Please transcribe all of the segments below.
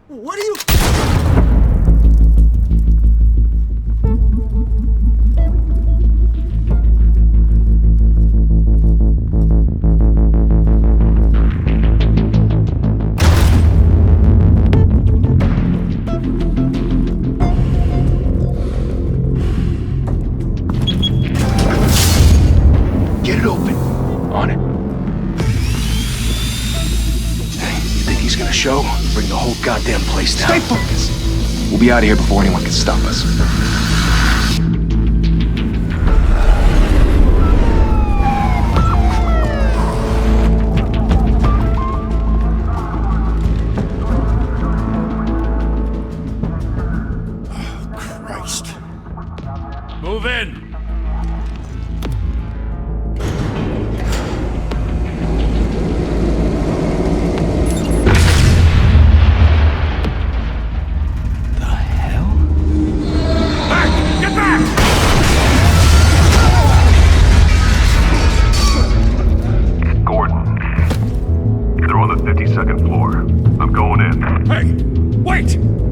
What are you... Get it open. On it. Hey, you think he's gonna show? Bring the whole goddamn place down. Stay focused. We'll be out of here before anyone can stop us. Oh, Christ. Move in!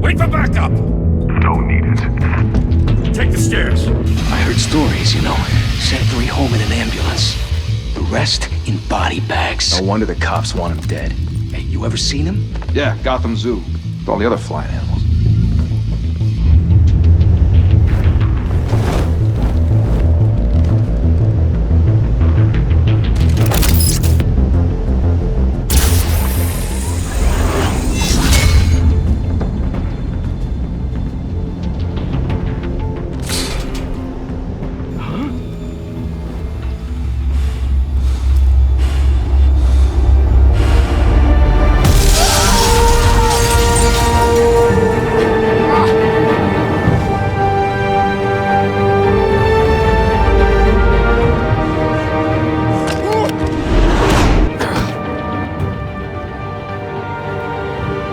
Wait for backup! Don't need it. Take the stairs. I heard stories, you know. Sent 3 home in an ambulance. The rest in body bags. No wonder the cops want him dead. Hey, you ever seen him? Yeah, Gotham Zoo. With all the other flying animals.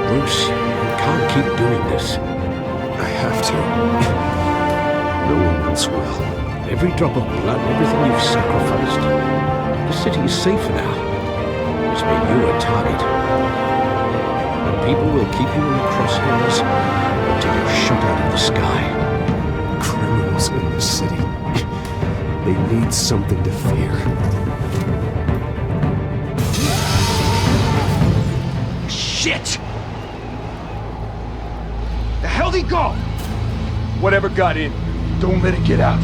Bruce, you can't keep doing this. I have to. No one else will. Every drop of blood, everything you've sacrificed. The city is safer now. It's made you a target. And people will keep you in the crosshairs until you're shot out of the sky. Criminals in the city. They need something to fear. Shit! The hell'd he go? Whatever got in, don't let it get out.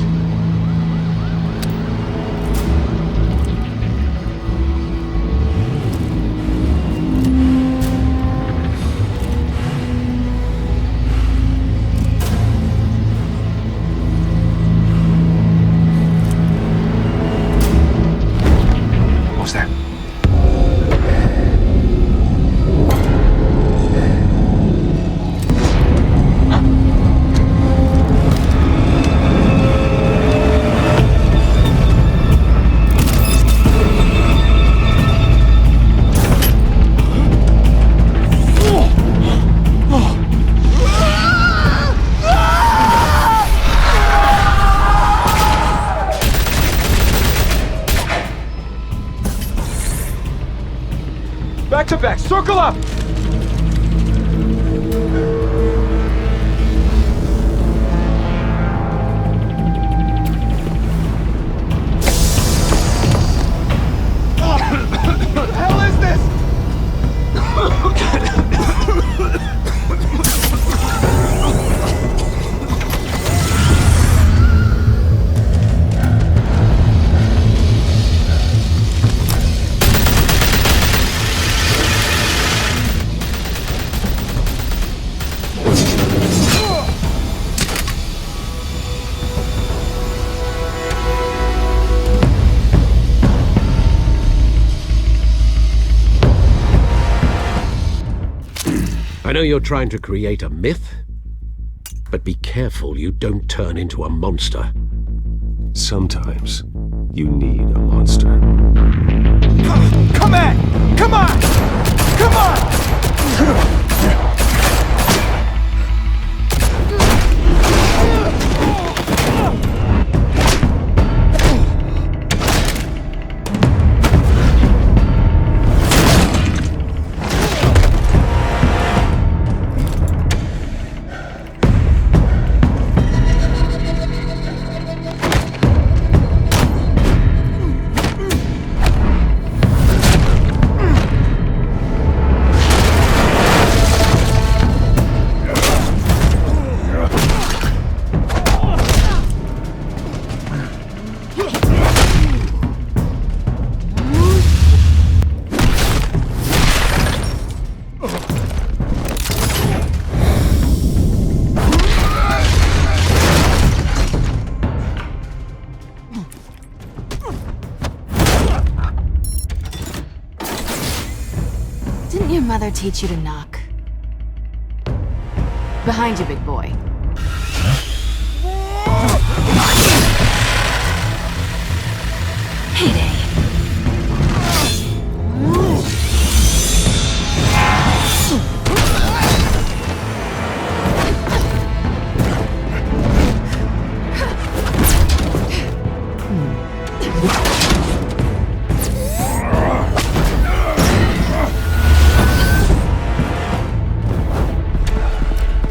What's that? Back to back, circle up! What the hell is this? I know you're trying to create a myth, but be careful you don't turn into a monster. Sometimes you need a monster. Come on! Come on! Come on! father teach you to knock? Behind you, big boy. Heyday.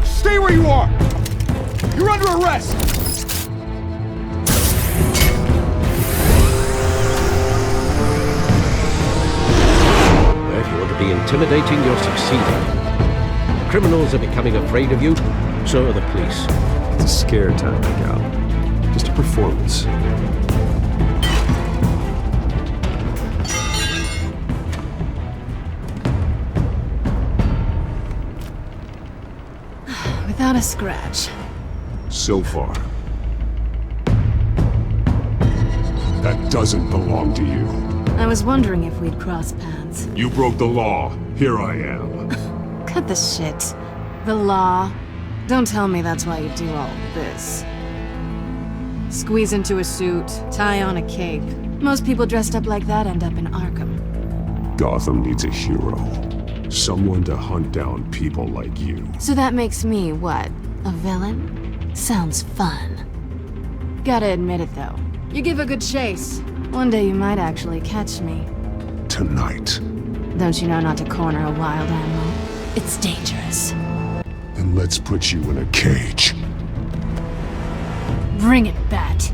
Stay where you are! You're under arrest! If you want to be intimidating, you're succeeding. Criminals are becoming afraid of you, so are the police. It's a scare tactic, Al. Just a performance. Without a scratch. So far. That doesn't belong to you. I was wondering if we'd cross paths. You broke the law. Here I am. Cut the shit. The law. Don't tell me that's why you do all this. Squeeze into a suit, tie on a cape. Most people dressed up like that end up in Arkham. Gotham needs a hero. Someone to hunt down people like you. So that makes me, what, a villain? Sounds fun. Gotta admit it though. You give a good chase. One day you might actually catch me. Tonight. Don't you know not to corner a wild animal? It's dangerous. Then let's put you in a cage. Bring it, Bat.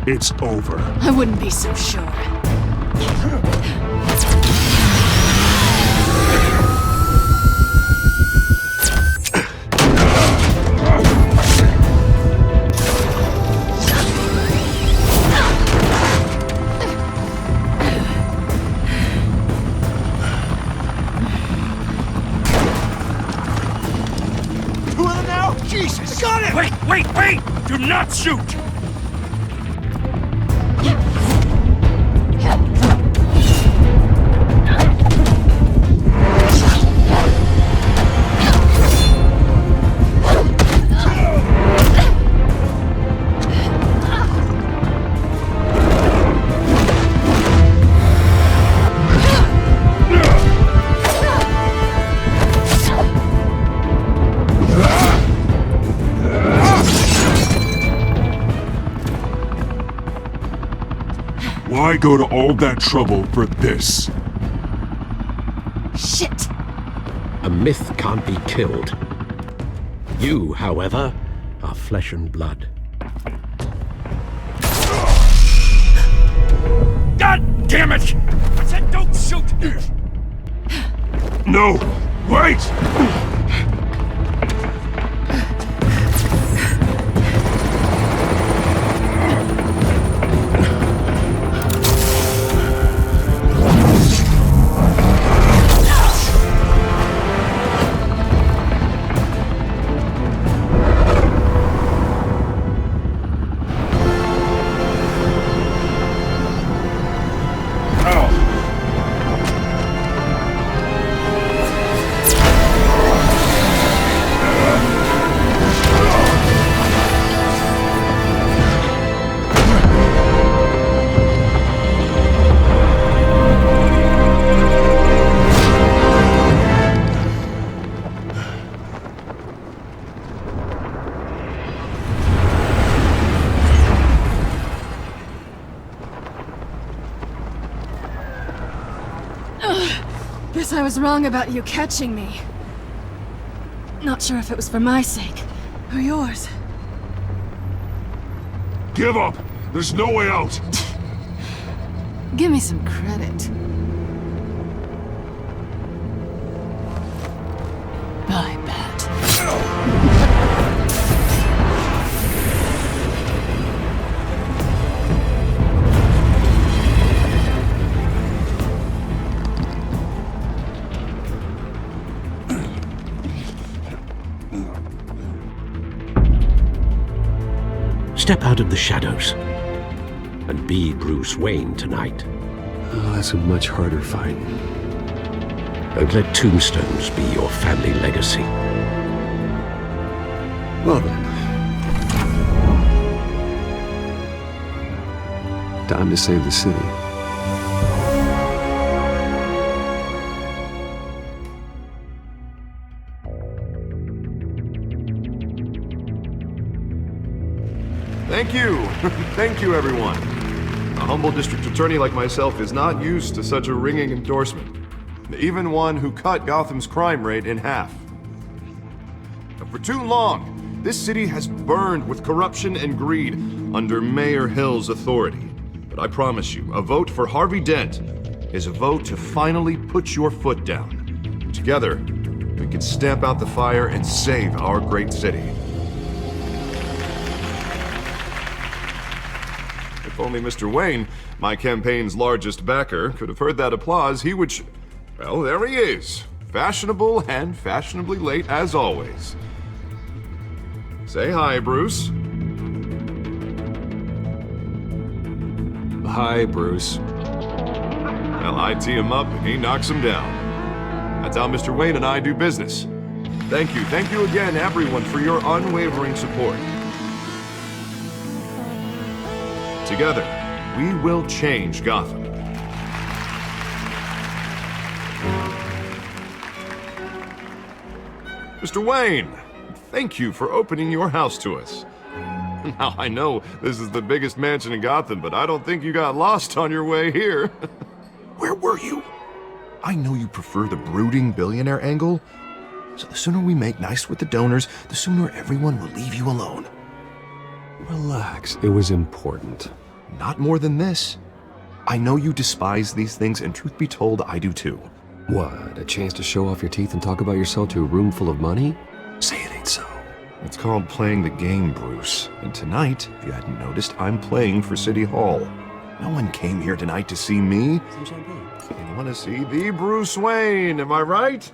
It's over. I wouldn't be so sure. Two of them now? Jesus! Got it! Wait! Do not shoot! Why go to all that trouble for this? Shit! A myth can't be killed. You, however, are flesh and blood. God damn it! I said don't shoot! No! Wait! I was wrong about you catching me. Not sure if it was for my sake or yours. Give up! There's no way out! Give me some credit. Bye, Bat. Step out of the shadows and be Bruce Wayne tonight. Oh, that's a much harder fight. Don't let tombstones be your family legacy. Well then. Time to save the city. Thank you. Thank you, everyone. A humble district attorney like myself is not used to such a ringing endorsement. Even one who cut Gotham's crime rate in half. For too long, this city has burned with corruption and greed under Mayor Hill's authority. But I promise you, a vote for Harvey Dent is a vote to finally put your foot down. Together, we can stamp out the fire and save our great city. If only Mr. Wayne, my campaign's largest backer, could have heard that applause, he would well, there he is. Fashionable and fashionably late as always. Say hi, Bruce. Hi, Bruce. Well, I tee him up and he knocks him down. That's how Mr. Wayne and I do business. Thank you again, everyone, for your unwavering support. Together, we will change Gotham. Mr. Wayne, thank you for opening your house to us. Now, I know this is the biggest mansion in Gotham, but I don't think you got lost on your way here. Where were you? I know you prefer the brooding billionaire angle, so the sooner we make nice with the donors, the sooner everyone will leave you alone. Relax, it was important. Not more than this. I know you despise these things, and truth be told, I do too. What, a chance to show off your teeth and talk about yourself to a room full of money? Say it ain't so. It's called playing the game, Bruce. And tonight, if you hadn't noticed, I'm playing for City Hall. No one came here tonight to see me. They want to see the Bruce Wayne, am I right?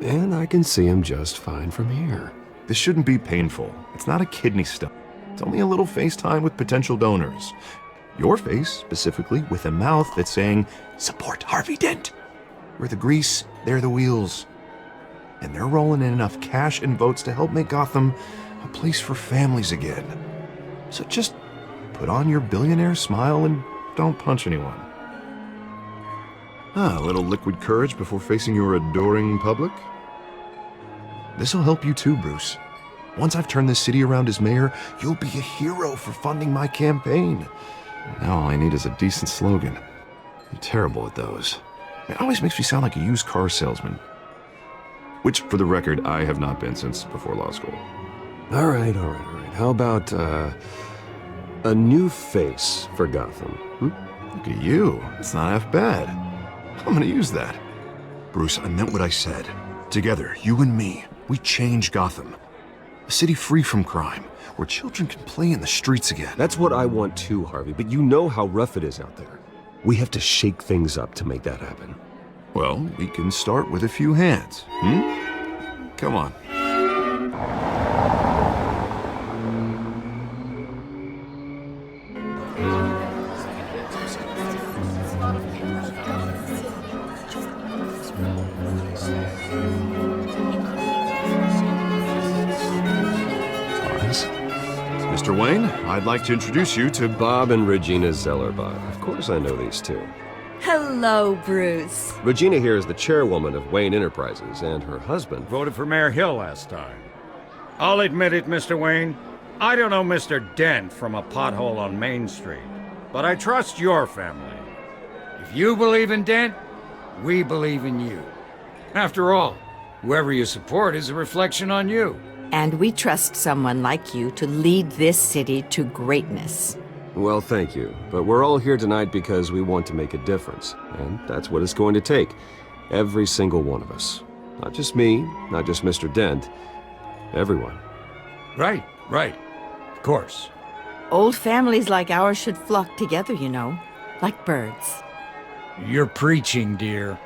And I can see him just fine from here. This shouldn't be painful. It's not a kidney stone. It's only a little FaceTime with potential donors. Your face, specifically, with a mouth that's saying, support Harvey Dent. We're the grease, they're the wheels. And they're rolling in enough cash and votes to help make Gotham a place for families again. So just put on your billionaire smile and don't punch anyone. A little liquid courage before facing your adoring public. This'll help you too, Bruce. Once I've turned this city around as mayor, you'll be a hero for funding my campaign. Now all I need is a decent slogan. I'm terrible at those. It always makes me sound like a used car salesman. Which, for the record, I have not been since before law school. All right. How about, a new face for Gotham? Look at you. It's not half bad. I'm gonna use that. Bruce, I meant what I said. Together, you and me, we change Gotham. A city free from crime, where children can play in the streets again. That's what I want too, Harvey, but you know how rough it is out there. We have to shake things up to make that happen. Well, we can start with a few hands, Come on. Mr. Wayne, I'd like to introduce you to Bob and Regina Zellerbach. Of course I know these two. Hello, Bruce. Regina here is the chairwoman of Wayne Enterprises, and her husband... Voted for Mayor Hill last time. I'll admit it, Mr. Wayne. I don't know Mr. Dent from a pothole on Main Street, but I trust your family. If you believe in Dent, we believe in you. After all, whoever you support is a reflection on you. And we trust someone like you to lead this city to greatness. Well, thank you. But we're all here tonight because we want to make a difference. And that's what it's going to take. Every single one of us. Not just me, not just Mr. Dent. Everyone. Right. Of course. Old families like ours should flock together, you know, like birds. You're preaching, dear.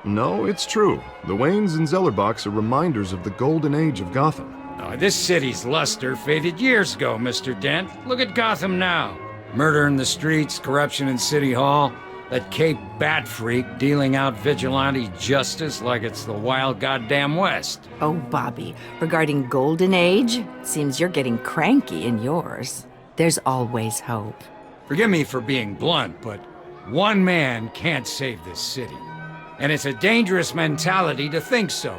No, it's true. The Waynes and Zellerbachs are reminders of the golden age of Gotham. Oh, this city's luster faded years ago, Mr. Dent. Look at Gotham now. Murder in the streets, corruption in City Hall, that Cape Bat freak dealing out vigilante justice like it's the wild goddamn West. Oh, Bobby, regarding Golden Age, seems you're getting cranky in yours. There's always hope. Forgive me for being blunt, but one man can't save this city. And it's a dangerous mentality to think so.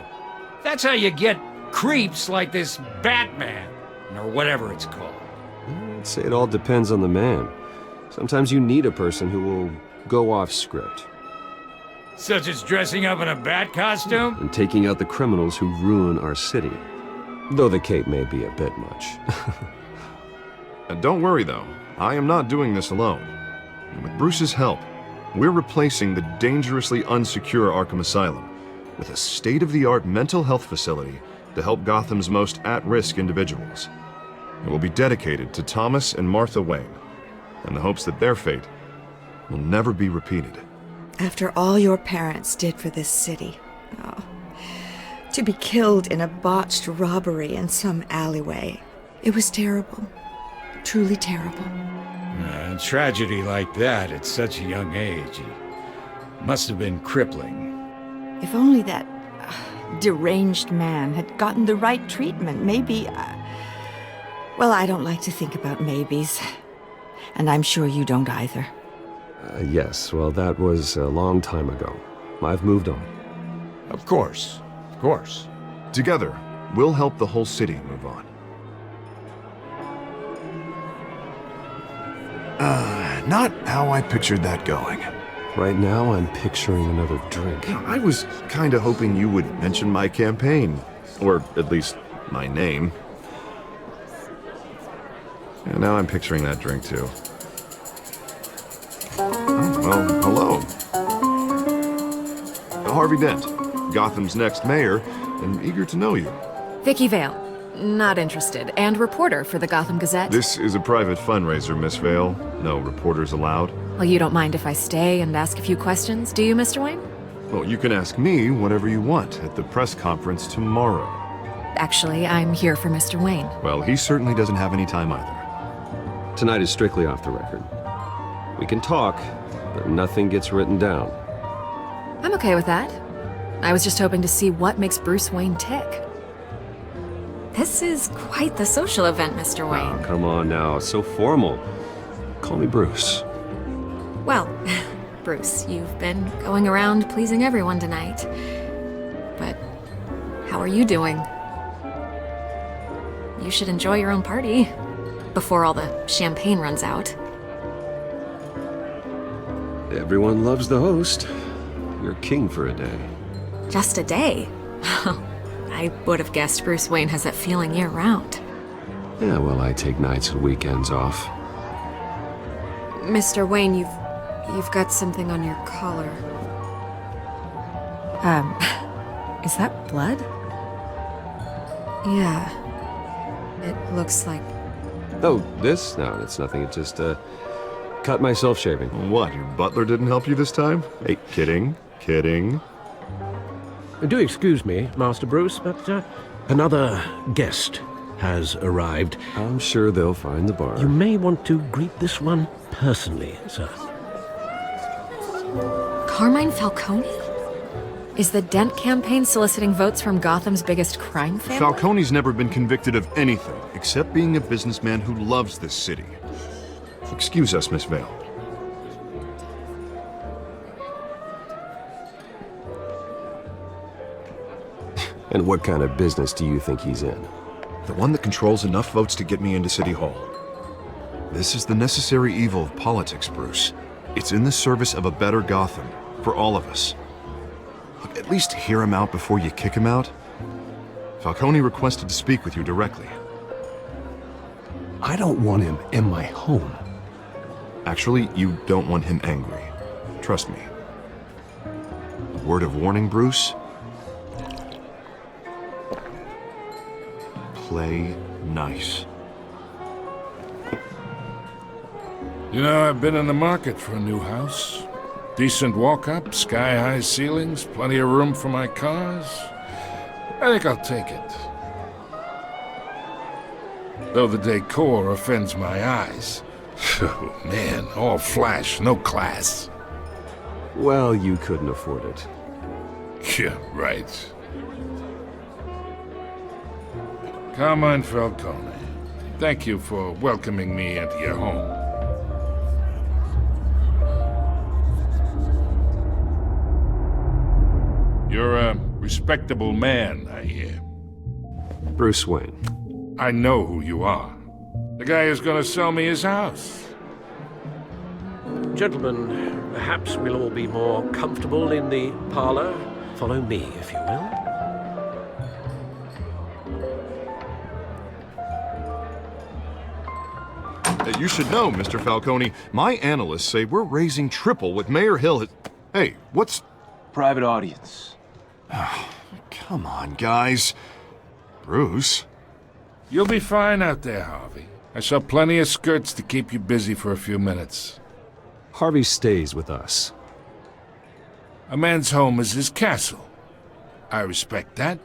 That's how you get creeps like this Batman, or whatever it's called. I'd say it all depends on the man. Sometimes you need a person who will go off script. Such as dressing up in a bat costume? And taking out the criminals who ruin our city. Though the cape may be a bit much. Don't worry, though. I am not doing this alone. And with Bruce's help, we're replacing the dangerously unsecure Arkham Asylum with a state-of-the-art mental health facility to help Gotham's most at-risk individuals. It will be dedicated to Thomas and Martha Wayne, in the hopes that their fate will never be repeated. After all your parents did for this city, to be killed in a botched robbery in some alleyway, it was terrible. Truly terrible. A tragedy like that at such a young age must have been crippling. If only that deranged man had gotten the right treatment, maybe... well, I don't like to think about maybes. And I'm sure you don't either. Yes, well, that was a long time ago. I've moved on. Of course. Together, we'll help the whole city move on. Not how I pictured that going. Right now, I'm picturing another drink. I was kinda hoping you would mention my campaign. Or at least, my name. And now I'm picturing that drink, too. Oh, well, hello. Harvey Dent, Gotham's next mayor, and eager to know you. Vicky Vale. Not interested. And reporter for the Gotham Gazette. This is a private fundraiser, Miss Vale. No reporters allowed. Well, you don't mind if I stay and ask a few questions, do you, Mr. Wayne? Well, you can ask me whatever you want at the press conference tomorrow. Actually, I'm here for Mr. Wayne. Well, he certainly doesn't have any time either. Tonight is strictly off the record. We can talk, but nothing gets written down. I'm okay with that. I was just hoping to see what makes Bruce Wayne tick. This is quite the social event, Mr. Wayne. Oh, come on now, it's so formal. Call me Bruce. Well, Bruce, you've been going around pleasing everyone tonight. But how are you doing? You should enjoy your own party before all the champagne runs out. Everyone loves the host. You're king for a day. Just a day? I would have guessed Bruce Wayne has that feeling year-round. Yeah, well, I take nights and weekends off. Mr. Wayne, you've got something on your collar. Is that blood? Yeah. It looks like... Oh, this? No, it's nothing. It just, cut myself shaving. What, your butler didn't help you this time? Hey, kidding. Do excuse me, Master Bruce, but another guest has arrived. I'm sure they'll find the bar. You may want to greet this one personally, sir. Carmine Falcone? Is the Dent campaign soliciting votes from Gotham's biggest crime family? Falcone's never been convicted of anything, except being a businessman who loves this city. Excuse us, Miss Vale. And what kind of business do you think he's in? The one that controls enough votes to get me into City Hall. This is the necessary evil of politics, Bruce. It's in the service of a better Gotham, for all of us. Look, at least hear him out before you kick him out? Falcone requested to speak with you directly. I don't want him in my home. Actually, you don't want him angry. Trust me. A word of warning, Bruce? Play nice. You know, I've been in the market for a new house. Decent walk-up, sky-high ceilings, plenty of room for my cars. I think I'll take it. Though the decor offends my eyes. Oh, man, all flash, no class. Well, you couldn't afford it. Yeah, right. Carmine Falcone, thank you for welcoming me into your home. You're a respectable man, I hear. Bruce Wayne. I know who you are. The guy who's gonna sell me his house. Gentlemen, perhaps we'll all be more comfortable in the parlor. Follow me, if you will. You should know, Mr. Falcone, my analysts say we're raising triple what Mayor Hill has... Hey, what's... Private audience. Come on, guys. Bruce? You'll be fine out there, Harvey. I saw plenty of skirts to keep you busy for a few minutes. Harvey stays with us. A man's home is his castle. I respect that.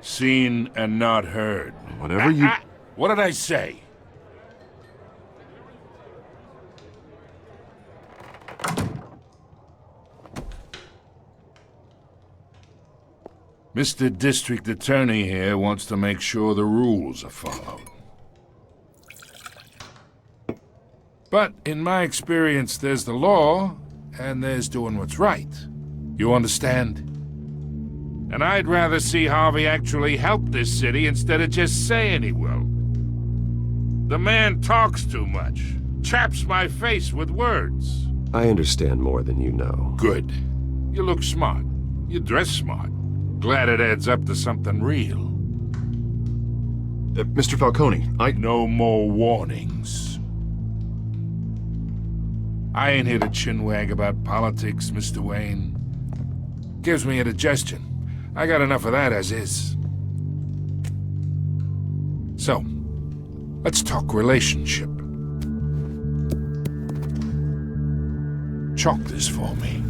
Seen and not heard. Whatever you... What did I say? Mr. District Attorney here wants to make sure the rules are followed. But in my experience, there's the law, and there's doing what's right. You understand? And I'd rather see Harvey actually help this city instead of just saying he will. The man talks too much, chaps my face with words. I understand more than you know. Good. You look smart. You dress smart. Glad it adds up to something real. Mr. Falcone, No more warnings. I ain't here to chinwag about politics, Mr. Wayne. Gives me indigestion. I got enough of that as is. So, let's talk relationship. Chalk this for me.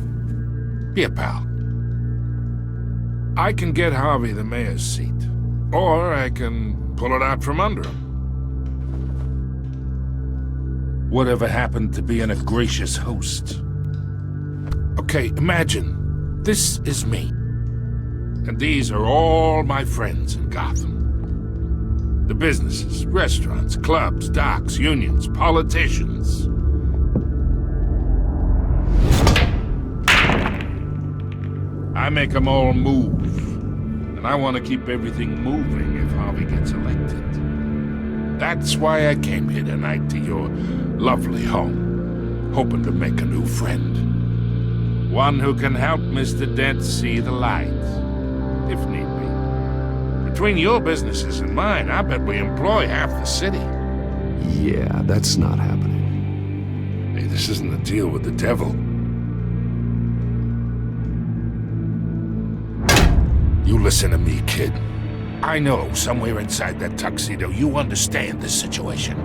Be a pal. I can get Harvey the mayor's seat, or I can pull it out from under him. Whatever happened to being a gracious host? Okay, imagine, this is me. And these are all my friends in Gotham. The businesses, restaurants, clubs, docks, unions, politicians. I make them all move. And I want to keep everything moving if Harvey gets elected. That's why I came here tonight to your lovely home, hoping to make a new friend. One who can help Mr. Dent see the light, if need be. Between your businesses and mine, I bet we employ half the city. Yeah, that's not happening. Hey, this isn't a deal with the devil. You listen to me, kid. I know somewhere inside that tuxedo you understand this situation.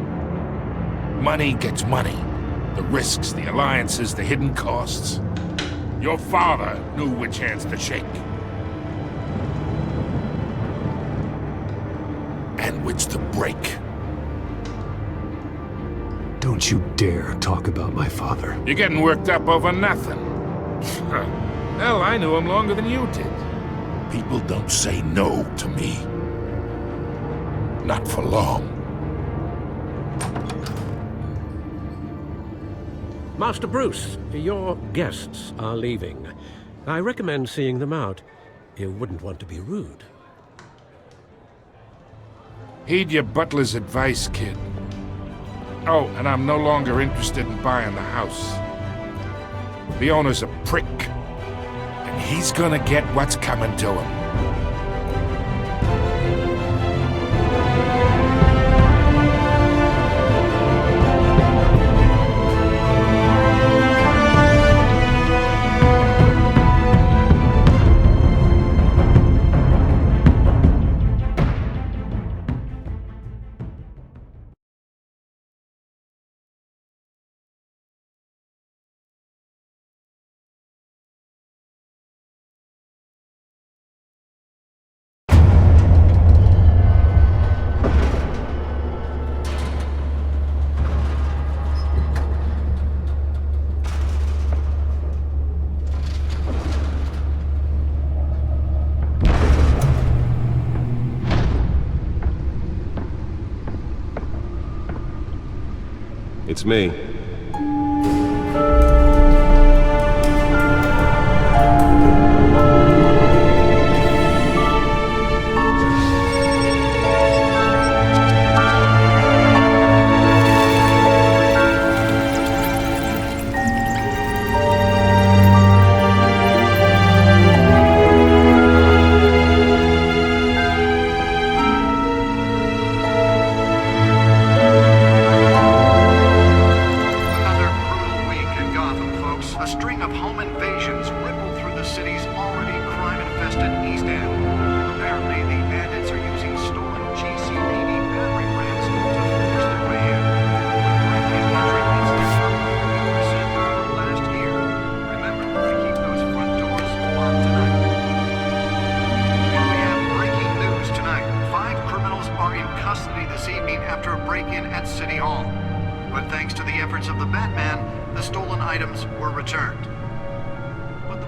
Money gets money. The risks, the alliances, the hidden costs. Your father knew which hands to shake. And which to break. Don't you dare talk about my father. You're getting worked up over nothing. Hell, I knew him longer than you did. People don't say no to me. Not for long. Master Bruce, your guests are leaving. I recommend seeing them out. You wouldn't want to be rude. Heed your butler's advice, kid. Oh, and I'm no longer interested in buying the house. The owner's a prick, and he's gonna get what's coming to him. It's me.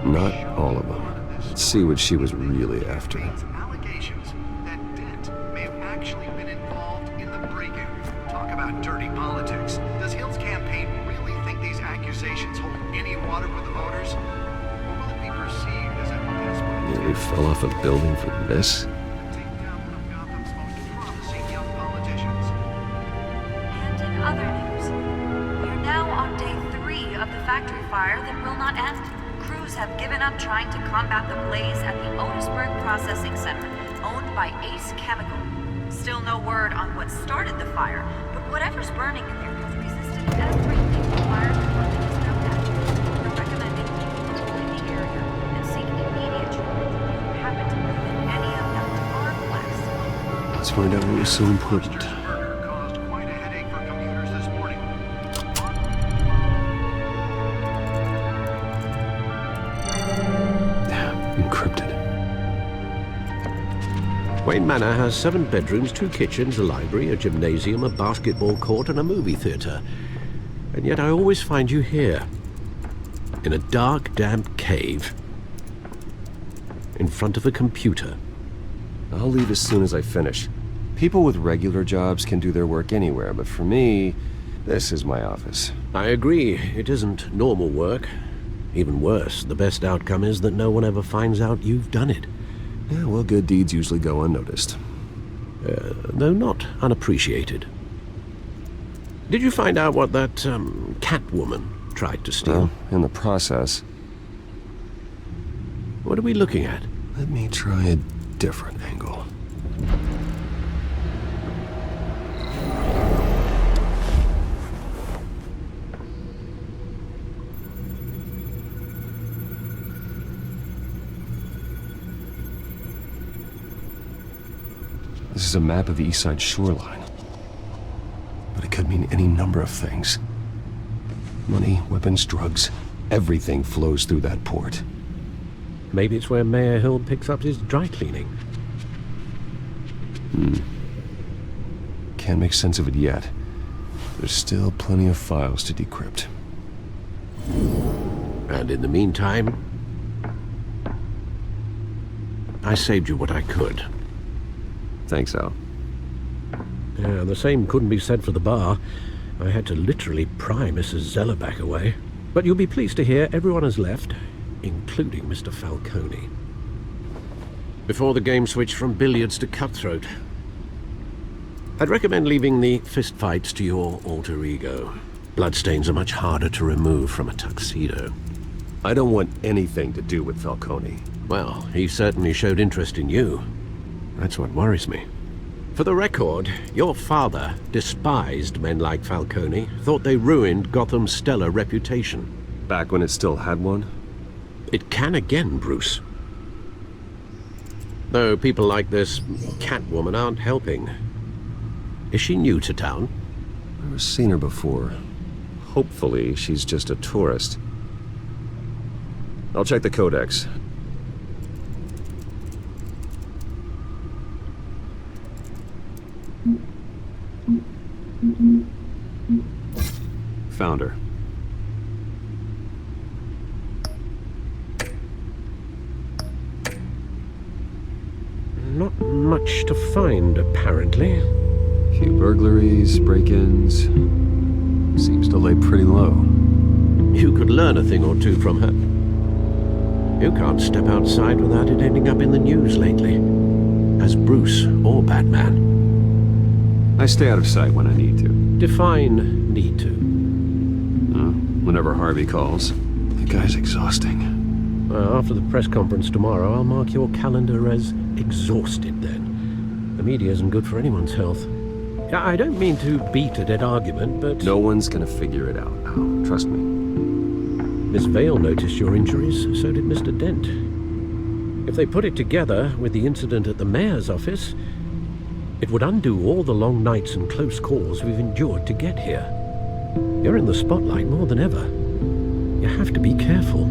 Not all of them. Let's see what she was really after. Allegations that Dent may have actually been involved in the break-in. Talk about dirty politics. Does Hill's campaign really think these accusations hold any water with the voters? Or will it be perceived as a desperate... Nearly fell off a building for this? Take down one of Gotham's most promising young politicians. And in other news, we're now on day 3 of the factory fire that will not end. Crews have given up trying to combat the blaze at the Otisburg Processing Center, owned by Ace Chemical. Still no word on what started the fire, but whatever's burning in there has resisted everything the fire department has thrown at it. We're recommending people to leave the area and seek immediate treatment if you happen to live in any of them or less. Let's find out what was so important. Murder caused quite a headache for commuters this morning. Encrypted. Wayne Manor has 7 bedrooms, 2 kitchens, a library, a gymnasium, a basketball court, and a movie theater. And yet I always find you here, in a dark, damp cave, in front of a computer. I'll leave as soon as I finish. People with regular jobs can do their work anywhere, but for me, this is my office. I agree, it isn't normal work. Even worse, the best outcome is that no one ever finds out you've done it. Yeah, well, good deeds usually go unnoticed. Though not unappreciated. Did you find out what that, Catwoman tried to steal? Well, in the process. What are we looking at? Let me try a different angle. This is a map of the East Side shoreline. But it could mean any number of things. Money, weapons, drugs, everything flows through that port. Maybe it's where Mayor Hill picks up his dry cleaning. Can't make sense of it yet. There's still plenty of files to decrypt. And in the meantime, I saved you what I could. Thanks, Al. Yeah, the same couldn't be said for the bar. I had to literally pry Mrs. Zellerback away. But you'll be pleased to hear everyone has left, including Mr. Falcone. Before the game switched from billiards to cutthroat. I'd recommend leaving the fistfights to your alter ego. Bloodstains are much harder to remove from a tuxedo. I don't want anything to do with Falcone. Well, he certainly showed interest in you. That's what worries me. For the record, your father despised men like Falcone, thought they ruined Gotham's stellar reputation. Back when it still had one? It can again, Bruce. Though people like this Catwoman aren't helping. Is she new to town? I've never seen her before. Hopefully, she's just a tourist. I'll check the codex. Found her. Not much to find, apparently. Few burglaries, break-ins. Seems to lay pretty low. You could learn a thing or two from her. You can't step outside without it ending up in the news lately. As Bruce or Batman. I stay out of sight when I need to. Define need to. Whenever Harvey calls. The guy's exhausting. After the press conference tomorrow, I'll mark your calendar as exhausted then. The media isn't good for anyone's health. I don't mean to beat a dead argument, but... No one's gonna figure it out now. Trust me. Miss Vale noticed your injuries, so did Mr. Dent. If they put it together with the incident at the mayor's office, it would undo all the long nights and close calls we've endured to get here. You're in the spotlight more than ever. You have to be careful.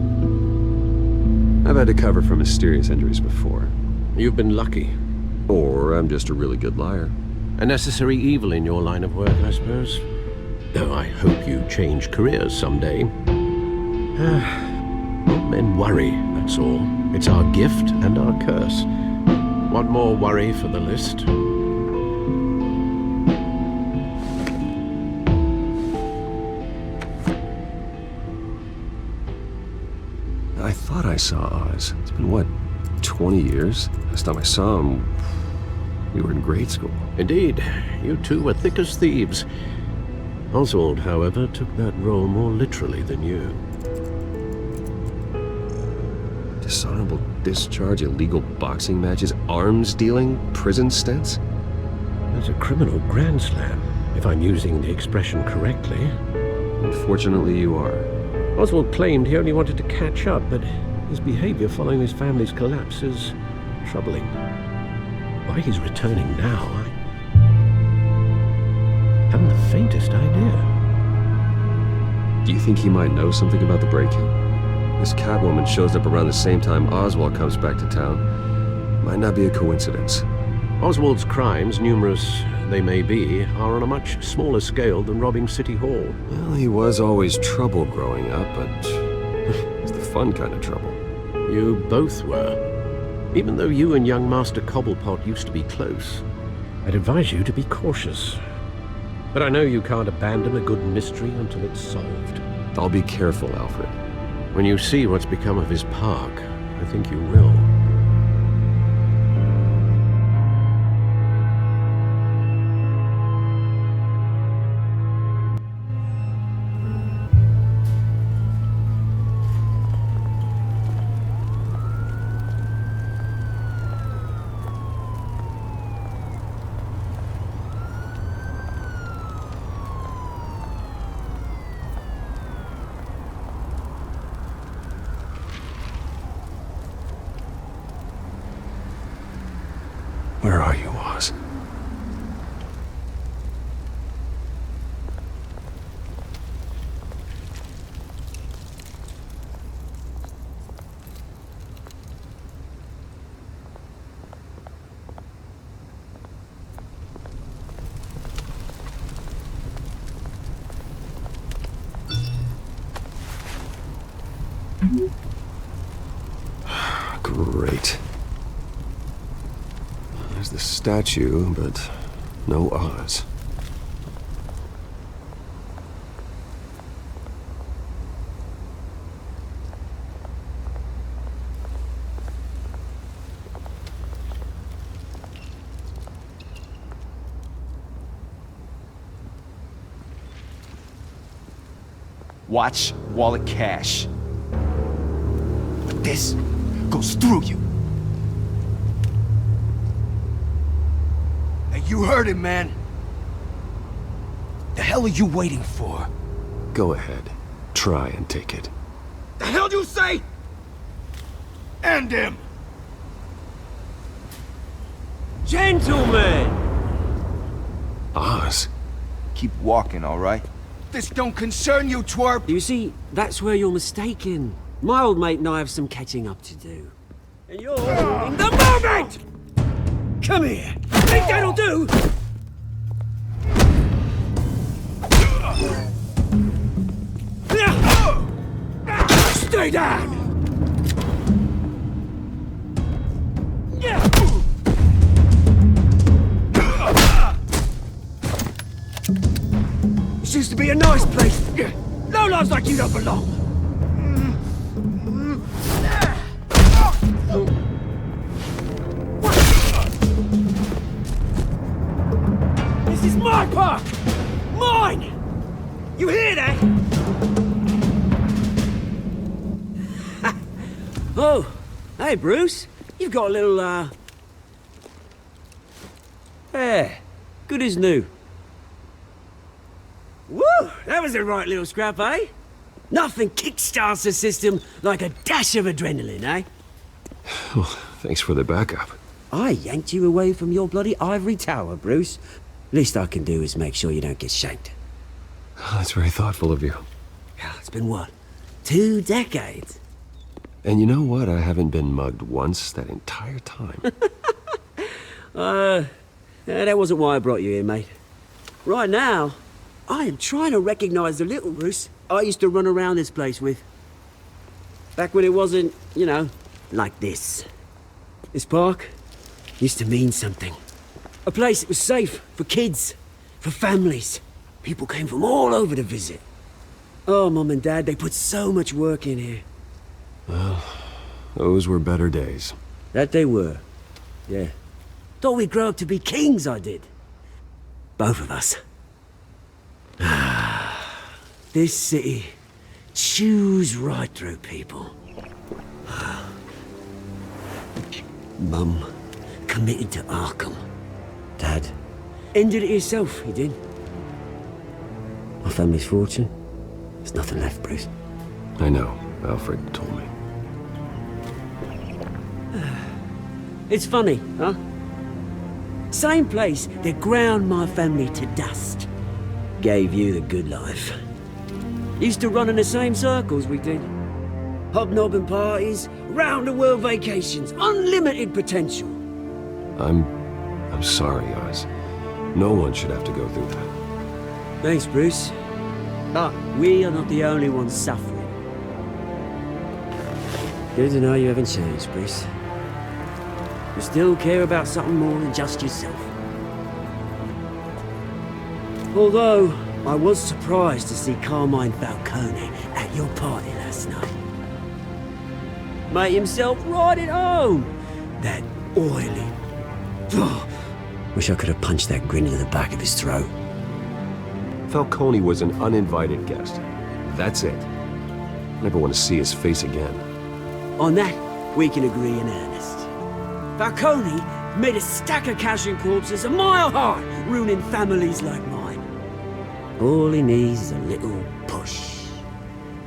I've had to cover for mysterious injuries before. You've been lucky. Or I'm just a really good liar. A necessary evil in your line of work, I suppose. Though I hope you change careers someday. Old men worry, that's all. It's our gift and our curse. One more worry for the list. I thought I saw Oz. It's been, what, 20 years? Last time I saw him, we were in grade school. Indeed. You two were thick as thieves. Oswald, however, took that role more literally than you. Dishonorable discharge, illegal boxing matches, arms dealing, prison stints? That's a criminal grand slam, if I'm using the expression correctly. Unfortunately, you are. Oswald claimed he only wanted to catch up, but his behavior following his family's collapse is troubling. Why he's returning now, I haven't the faintest idea. Do you think he might know something about the break-in? This Catwoman shows up around the same time Oswald comes back to town. Might not be a coincidence. Oswald's crimes, numerous they may be, are on a much smaller scale than robbing City Hall. Well, he was always trouble growing up, but it's the fun kind of trouble. You both were. Even though you and young Master Cobblepot used to be close, I'd advise you to be cautious. But I know you can't abandon a good mystery until it's solved. I'll be careful, Alfred. When you see what's become of his park, I think you will. Where are you, Oz? Great. There's the statue, but no Oz. Watch, wallet, cash. this goes through you. Hey, you heard him, man. The hell are you waiting for? Go ahead. Try and take it. The hell do you say? End him! Gentlemen! Oz. Keep walking, all right? This don't concern you, twerp! You see, that's where you're mistaken. My old mate and I have some catching up to do. And you're in the moment! Come here! Think that'll do? Stay down! This used to be a nice place. No lives like you don't belong. This is my park! Mine! You hear that? Oh, hey Bruce. You've got a little, yeah, good as new. Woo! That was a right little scrap, eh? Nothing kickstarts the system like a dash of adrenaline, eh? Well, thanks for the backup. I yanked you away from your bloody ivory tower, Bruce. Least I can do is make sure you don't get shanked. That's very thoughtful of you. Yeah, it's been what? 2 decades? And you know what? I haven't been mugged once that entire time. That wasn't why I brought you here, mate. Right now, I am trying to recognize the little Bruce I used to run around this place with. Back when it wasn't, you know, like this. This park used to mean something. A place that was safe for kids, for families. People came from all over to visit. Oh, Mum and Dad, they put so much work in here. Well, those were better days. That they were. Yeah. Thought we'd grow up to be kings, I did. Both of us. This city chews right through people. Mum committed to Arkham. Dad ended it himself, he did. My family's fortune, there's nothing left, Bruce. I know. Alfred told me. It's funny, huh? Same place that ground my family to dust. Gave you the good life. Used to run in the same circles we did. Hobnobbing parties, round-the-world vacations, unlimited potential. I'm sorry, Oz. No one should have to go through that. Thanks, Bruce. But we are not the only ones suffering. Good to know you haven't changed, Bruce. You still care about something more than just yourself. Although, I was surprised to see Carmine Falcone at your party last night. Made himself right at home. That oily... Oh, wish I could have punched that grin into the back of his throat. Falcone was an uninvited guest. That's it. Never want to see his face again. On that, we can agree in earnest. Falcone made a stack of casual corpses a mile high, ruining families like mine. All he needs is a little push.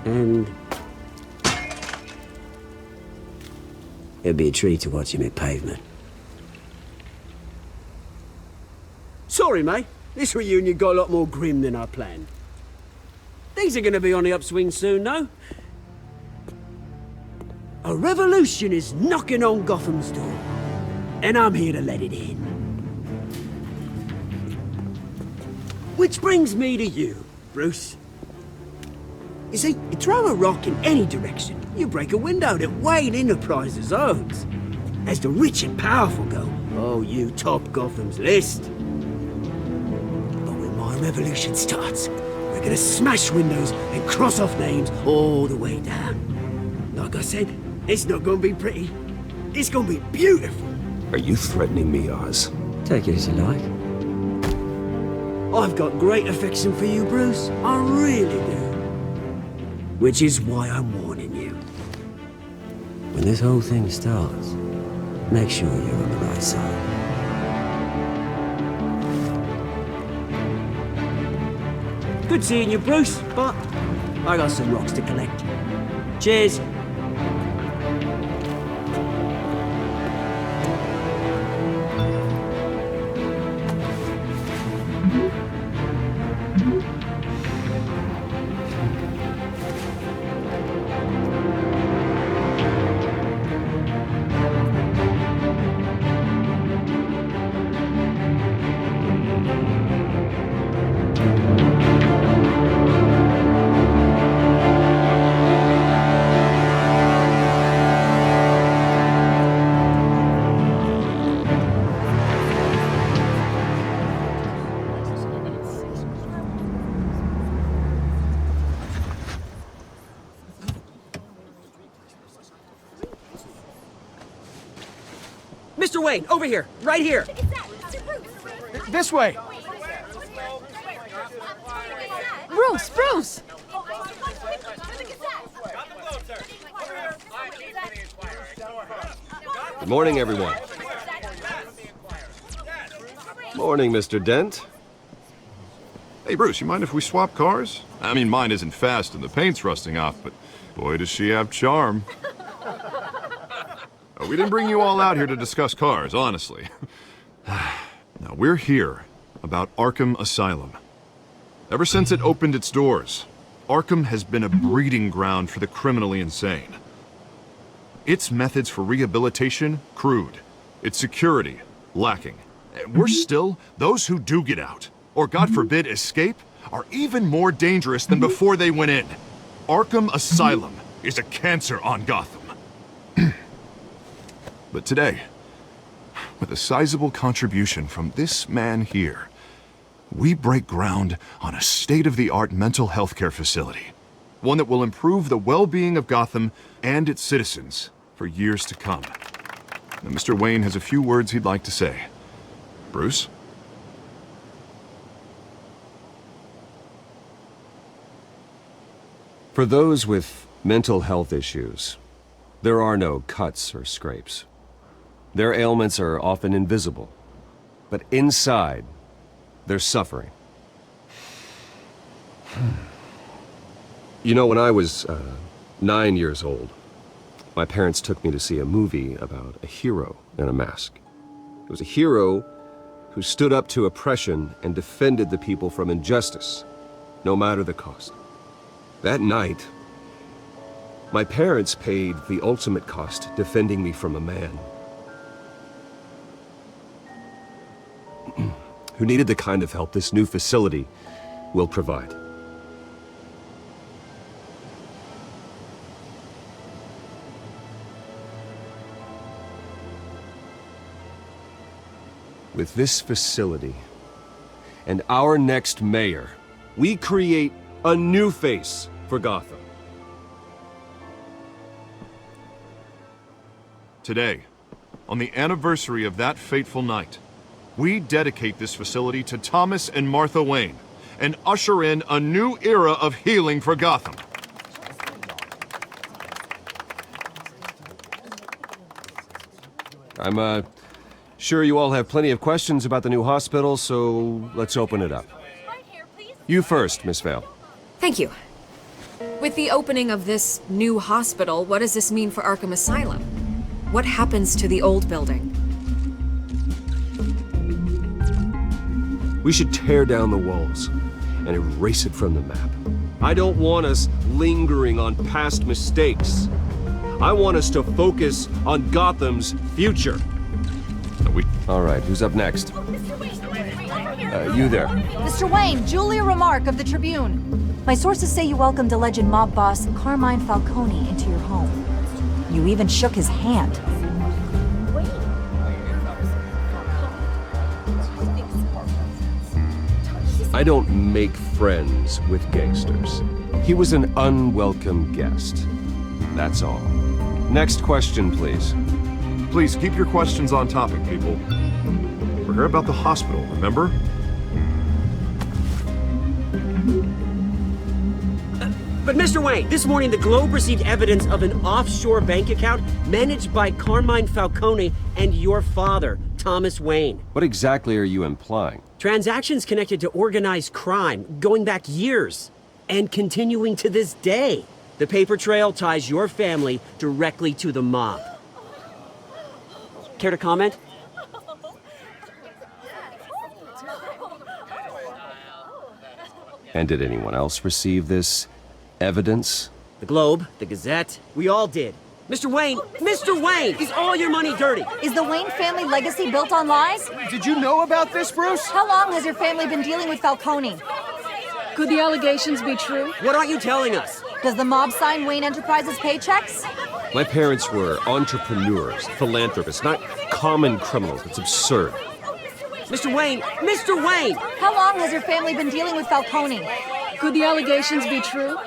And... it'd be a treat to watch him hit pavement. Sorry, mate. This reunion got a lot more grim than I planned. Things are gonna be on the upswing soon, though. A revolution is knocking on Gotham's door. And I'm here to let it in. Which brings me to you, Bruce. You see, you throw a rock in any direction, you break a window that Wayne Enterprises owns. As the rich and powerful go, oh, you top Gotham's list. But when my revolution starts, we're gonna smash windows and cross off names all the way down. Like I said, it's not gonna be pretty. It's gonna be beautiful. Are you threatening me, Oz? Take it as you like. I've got great affection for you, Bruce. I really do. Which is why I'm warning you. When this whole thing starts, make sure you're on the right side. Good seeing you, Bruce, but I got some rocks to collect. Cheers. Mr. Wayne, over here! Right here! This way! Bruce! Bruce! Good morning, everyone. Morning, Mr. Dent. Hey, Bruce, you mind if we swap cars? I mean, mine isn't fast and the paint's rusting off, but boy, does she have charm. We didn't bring you all out here to discuss cars, honestly. Now, we're here about Arkham Asylum. Ever since it opened its doors, Arkham has been a breeding ground for the criminally insane. Its methods for rehabilitation, crude. Its security, lacking. And worse still, those who do get out, or God forbid escape, are even more dangerous than before they went in. Arkham Asylum is a cancer on Gotham. But today, with a sizable contribution from this man here, we break ground on a state-of-the-art mental health care facility. One that will improve the well-being of Gotham and its citizens for years to come. Now, Mr. Wayne has a few words he'd like to say. Bruce? For those with mental health issues, there are no cuts or scrapes. Their ailments are often invisible, but inside, they're suffering. You know, when I was 9 years old, my parents took me to see a movie about a hero in a mask. It was a hero who stood up to oppression and defended the people from injustice, no matter the cost. That night, my parents paid the ultimate cost defending me from a man who needed the kind of help this new facility will provide. With this facility and our next mayor, we create a new face for Gotham. Today, on the anniversary of that fateful night, we dedicate this facility to Thomas and Martha Wayne and usher in a new era of healing for Gotham. I'm sure you all have plenty of questions about the new hospital, so let's open it up. You first, Miss Vale. Thank you. With the opening of this new hospital, what does this mean for Arkham Asylum? What happens to the old building? We should tear down the walls and erase it from the map. I don't want us lingering on past mistakes. I want us to focus on Gotham's future. All right, who's up next? You there. Mr. Wayne, Julia Remark of the Tribune. My sources say you welcomed alleged mob boss Carmine Falcone into your home. You even shook his hand. I don't make friends with gangsters. He was an unwelcome guest. That's all. Next question, please. Please keep your questions on topic, people. We're here about the hospital, remember? But Mr. Wayne, this morning the Globe received evidence of an offshore bank account managed by Carmine Falcone and your father, Thomas Wayne. What exactly are you implying? Transactions connected to organized crime going back years and continuing to this day. The paper trail ties your family directly to the mob. Care to comment? And did anyone else receive this evidence? The Globe, the Gazette, we all did. Mr. Wayne, is all your money dirty? Is the Wayne family legacy built on lies? Did you know about this, Bruce? How long has your family been dealing with Falcone? Could the allegations be true? What aren't you telling us? Does the mob sign Wayne Enterprises paychecks? My parents were entrepreneurs, philanthropists, not common criminals. It's absurd. Mr. Wayne! How long has your family been dealing with Falcone? Could the allegations be true?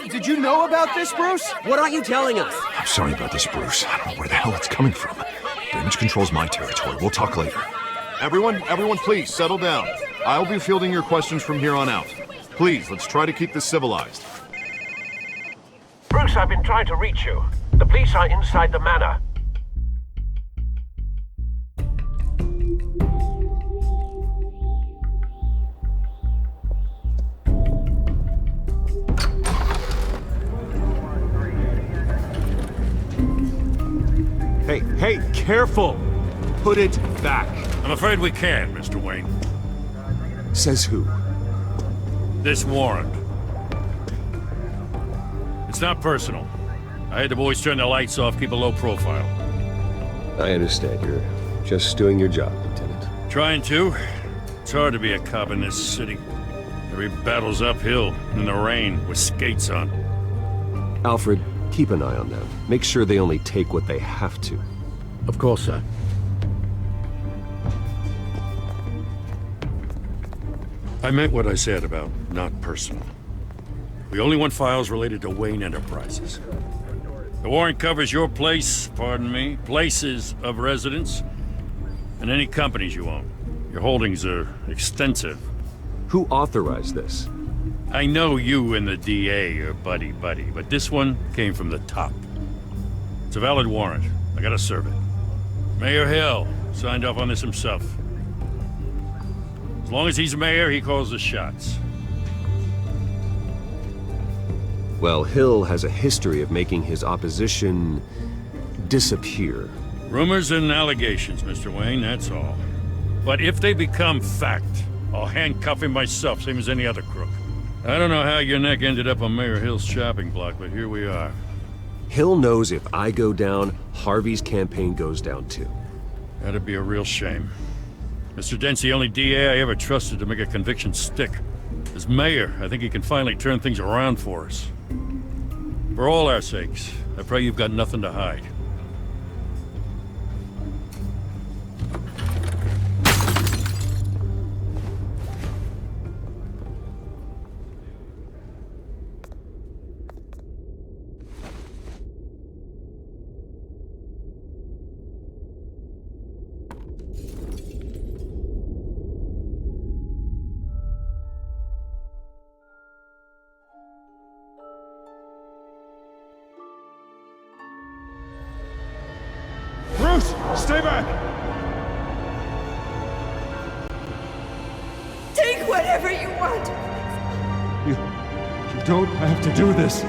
Did you know about this, Bruce? What aren't you telling us? I'm sorry about this, Bruce. I don't know where the hell it's coming from. Damage control's my territory. We'll talk later. Everyone, please, settle down. I'll be fielding your questions from here on out. Please, let's try to keep this civilized. Bruce, I've been trying to reach you. The police are inside the manor. Hey, careful! Put it back. I'm afraid we can't, Mr. Wayne. Says who? This warrant. It's not personal. I had the boys turn the lights off, keep a low profile. I understand. You're just doing your job, Lieutenant. Trying to. It's hard to be a cop in this city. Every battle's uphill, in the rain, with skates on. Alfred, keep an eye on them. Make sure they only take what they have to. Of course, sir. I meant what I said about not personal. We only want files related to Wayne Enterprises. The warrant covers your place, pardon me, places of residence, and any companies you own. Your holdings are extensive. Who authorized this? I know you and the DA are buddy-buddy, but this one came from the top. It's a valid warrant. I gotta serve it. Mayor Hill signed off on this himself. As long as he's mayor, he calls the shots. Well, Hill has a history of making his opposition disappear. Rumors and allegations, Mr. Wayne, that's all. But if they become fact, I'll handcuff him myself, same as any other crook. I don't know how your neck ended up on Mayor Hill's chopping block, but here we are. Hill knows if I go down, Harvey's campaign goes down too. That'd be a real shame. Mr. Dent's the only DA I ever trusted to make a conviction stick. As mayor, I think he can finally turn things around for us. For all our sakes, I pray you've got nothing to hide. Bruce, stay back! Take whatever you want. You don't have to do this.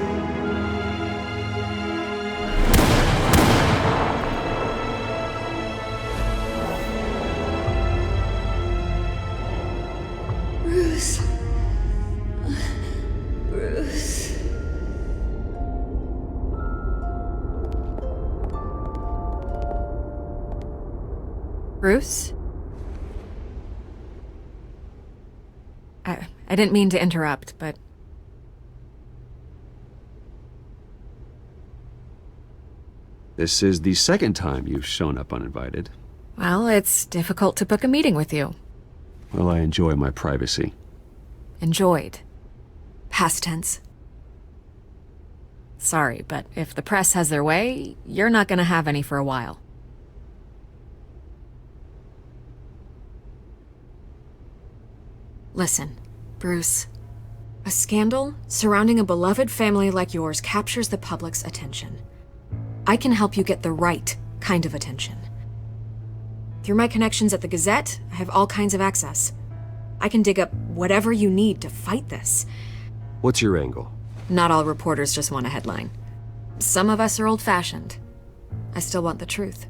Bruce. Bruce. Bruce? I didn't mean to interrupt, but... This is the second time you've shown up uninvited. Well, it's difficult to book a meeting with you. Well, I enjoy my privacy. Enjoyed. Past tense. Sorry, but if the press has their way, you're not gonna have any for a while. Listen, Bruce, A scandal surrounding a beloved family like yours captures the public's attention. I can help you get the right kind of attention. Through my connections at the Gazette, I have all kinds of access. I can dig up whatever you need to fight this. What's your angle? Not all reporters just want a headline. Some of us are old-fashioned. I still want the truth.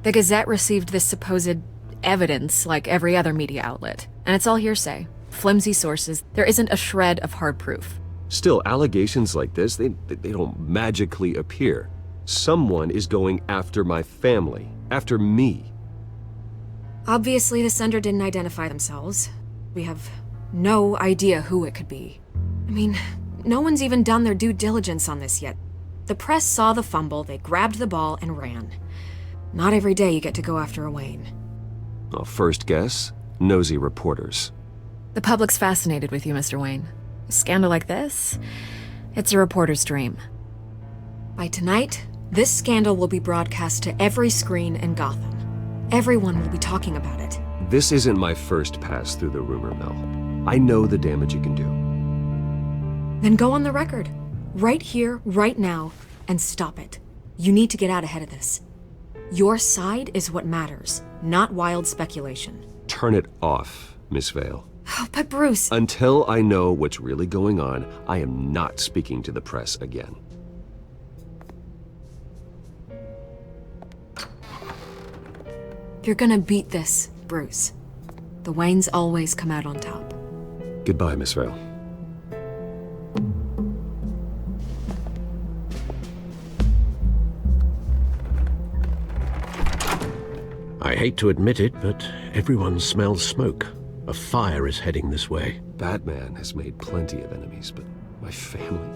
The Gazette received this supposed evidence like every other media outlet, and it's all hearsay. Flimsy sources. There isn't a shred of hard proof. Still, allegations like this, they don't magically appear. Someone is going after my family, after me. Obviously, the sender didn't identify themselves. We have no idea who it could be. I mean, no one's even done their due diligence on this yet. The press saw the fumble, they grabbed the ball and ran. Not every day you get to go after a Wayne. Well, first guess, nosy reporters. The public's fascinated with you, Mr. Wayne. A scandal like this? It's a reporter's dream. By tonight, this scandal will be broadcast to every screen in Gotham. Everyone will be talking about it. This isn't my first pass through the rumor mill. I know the damage it can do. Then go on the record. Right here, right now, and stop it. You need to get out ahead of this. Your side is what matters, not wild speculation. Turn it off, Miss Vale. Oh, but Bruce... Until I know what's really going on, I am not speaking to the press again. You're gonna beat this, Bruce. The Waynes always come out on top. Goodbye, Miss Vale. I hate to admit it, but everyone smells smoke. A fire is heading this way. Batman has made plenty of enemies, but my family?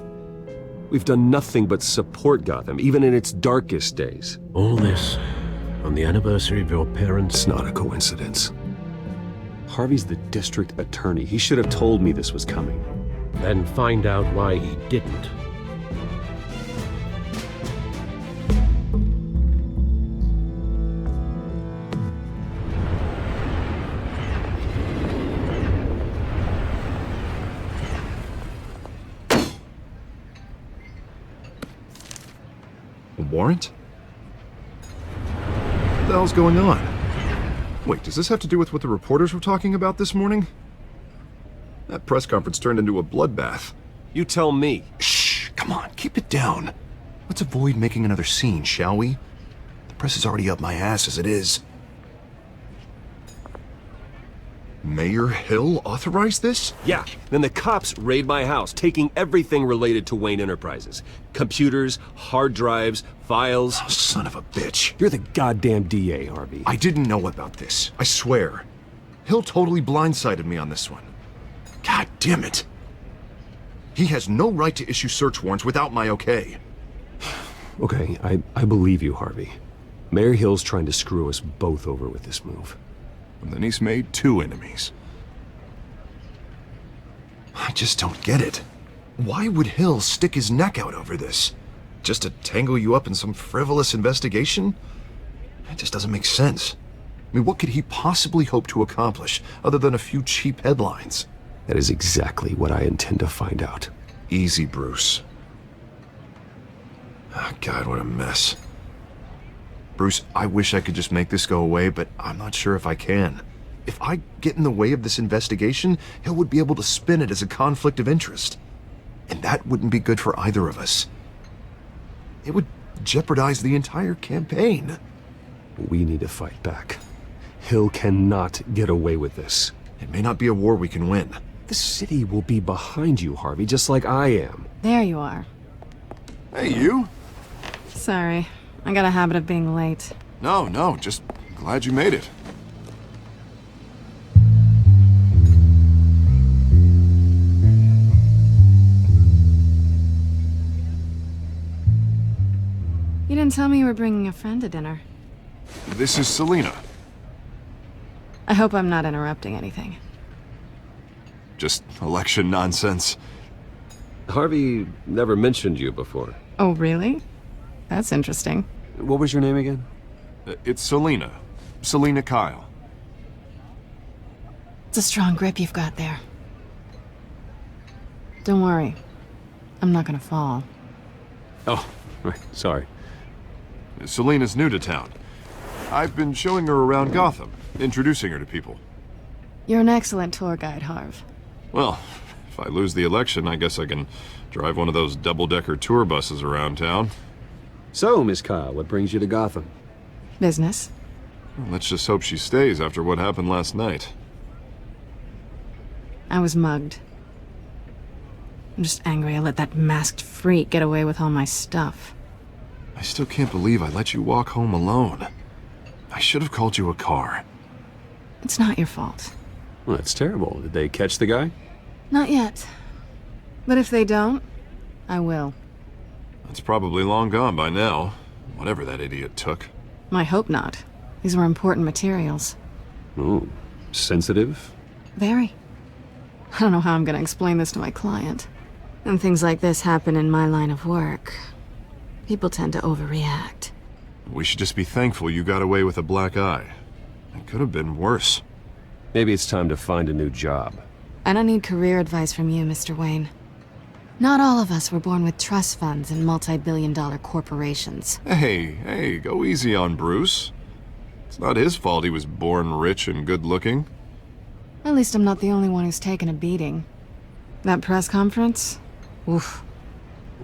We've done nothing but support Gotham, even in its darkest days. All this on the anniversary of your parents'... It's not a coincidence. Harvey's the district attorney. He should have told me this was coming. Then find out why he didn't. A warrant? What the hell's going on? Wait, does this have to do with what the reporters were talking about this morning? That press conference turned into a bloodbath. You tell me. Shh, come on, keep it down. Let's avoid making another scene, shall we? The press is already up my ass as it is. Mayor Hill authorized this? Yeah, then the cops raid my house, taking everything related to Wayne Enterprises. Computers, hard drives, files. Oh, son of a bitch. You're the goddamn DA, Harvey. I didn't know about this, I swear. Hill totally blindsided me on this one. God damn it. He has no right to issue search warrants without my okay. Okay, I believe you, Harvey. Mayor Hill's trying to screw us both over with this move. And then he's made two enemies. I just don't get it. Why would Hill stick his neck out over this? Just to tangle you up in some frivolous investigation? It just doesn't make sense. I mean, what could he possibly hope to accomplish other than a few cheap headlines? That is exactly what I intend to find out. Easy, Bruce. Oh, God, what a mess. Bruce, I wish I could just make this go away, but I'm not sure if I can. If I get in the way of this investigation, Hill would be able to spin it as a conflict of interest. And that wouldn't be good for either of us. It would jeopardize the entire campaign. We need to fight back. Hill cannot get away with this. It may not be a war we can win. The city will be behind you, Harvey, just like I am. There you are. Hey, you. Sorry. I got a habit of being late. No, just glad you made it. You didn't tell me you were bringing a friend to dinner. This is Selina. I hope I'm not interrupting anything. Just election nonsense. Harvey never mentioned you before. Oh, really? That's interesting. What was your name again? It's Selina. Selina Kyle. It's a strong grip you've got there. Don't worry. I'm not gonna fall. Oh, right, sorry. Selena's new to town. I've been showing her around Gotham, introducing her to people. You're an excellent tour guide, Harv. Well, if I lose the election, I guess I can drive one of those double-decker tour buses around town. So, Miss Kyle, what brings you to Gotham? Business. Well, let's just hope she stays after what happened last night. I was mugged. I'm just angry I let that masked freak get away with all my stuff. I still can't believe I let you walk home alone. I should have called you a car. It's not your fault. Well, that's terrible. Did they catch the guy? Not yet. But if they don't, I will. It's probably long gone by now, whatever that idiot took. I hope not. These were important materials. Ooh, sensitive? Very. I don't know how I'm gonna explain this to my client. When things like this happen in my line of work, people tend to overreact. We should just be thankful you got away with a black eye. It could have been worse. Maybe it's time to find a new job. I don't need career advice from you, Mr. Wayne. Not all of us were born with trust funds and multi-billion-dollar corporations. Hey, go easy on Bruce. It's not his fault he was born rich and good-looking. At least I'm not the only one who's taken a beating. That press conference? Oof.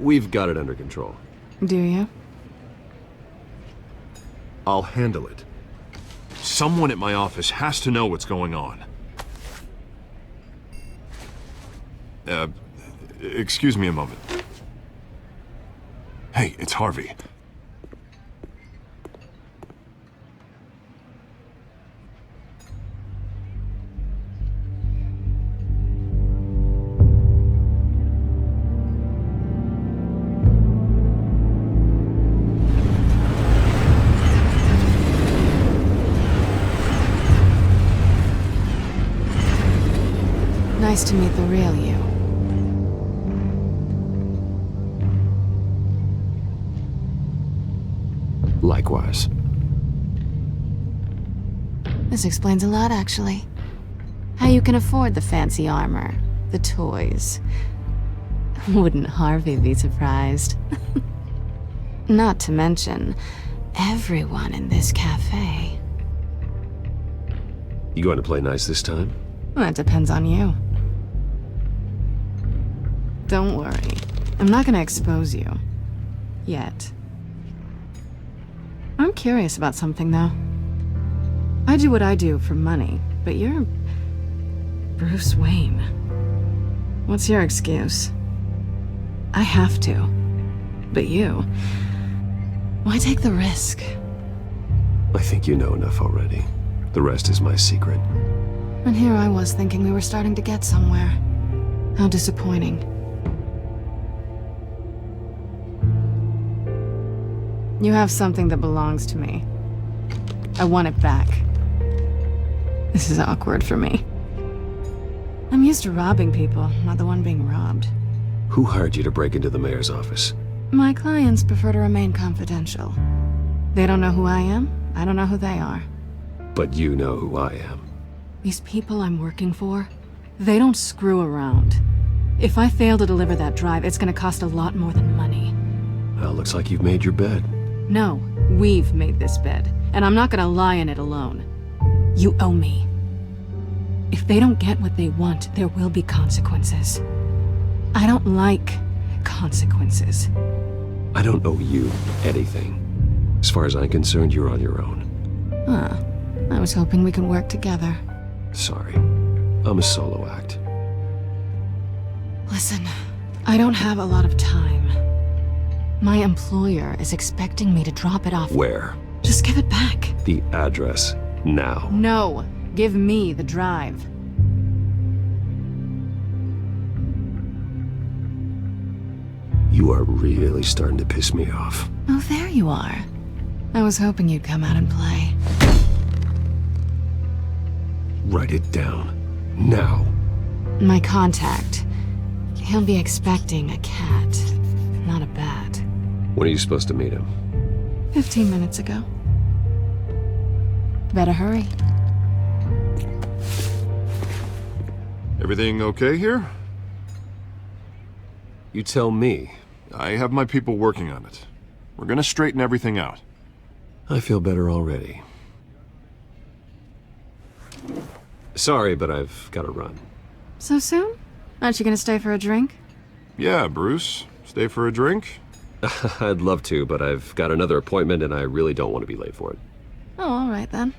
We've got it under control. Do you? I'll handle it. Someone at my office has to know what's going on. Excuse me a moment. Hey, it's Harvey. Nice to meet the real you. Likewise. This explains a lot, actually. How you can afford the fancy armor, the toys. Wouldn't Harvey be surprised? Not to mention, everyone in this cafe. You going to play nice this time? Well, that depends on you. Don't worry. I'm not gonna expose you. Yet. I'm curious about something, though. I do what I do for money, but you're... Bruce Wayne. What's your excuse? I have to. But you... Why take the risk? I think you know enough already. The rest is my secret. And here I was thinking we were starting to get somewhere. How disappointing. You have something that belongs to me. I want it back. This is awkward for me. I'm used to robbing people, not the one being robbed. Who hired you to break into the mayor's office? My clients prefer to remain confidential. They don't know who I am, I don't know who they are. But you know who I am. These people I'm working for, they don't screw around. If I fail to deliver that drive, it's gonna cost a lot more than money. Well, looks like you've made your bed. No, we've made this bed, and I'm not gonna lie in it alone. You owe me. If they don't get what they want, there will be consequences. I don't like consequences. I don't owe you anything. As far as I'm concerned, you're on your own. Huh. I was hoping we could work together. Sorry. I'm a solo act. Listen, I don't have a lot of time. My employer is expecting me to drop it off. Where? Just give it back. The address, now. No, give me the drive. You are really starting to piss me off. Oh, there you are. I was hoping you'd come out and play. Write it down. Now. My contact. He'll be expecting a cat, not a bat. When are you supposed to meet him? 15 minutes ago. Better hurry. Everything okay here? You tell me. I have my people working on it. We're gonna straighten everything out. I feel better already. Sorry, but I've got to run. So soon? Aren't you gonna stay for a drink? Yeah, Bruce. Stay for a drink? I'd love to, but I've got another appointment and I really don't want to be late for it. Oh, all right then.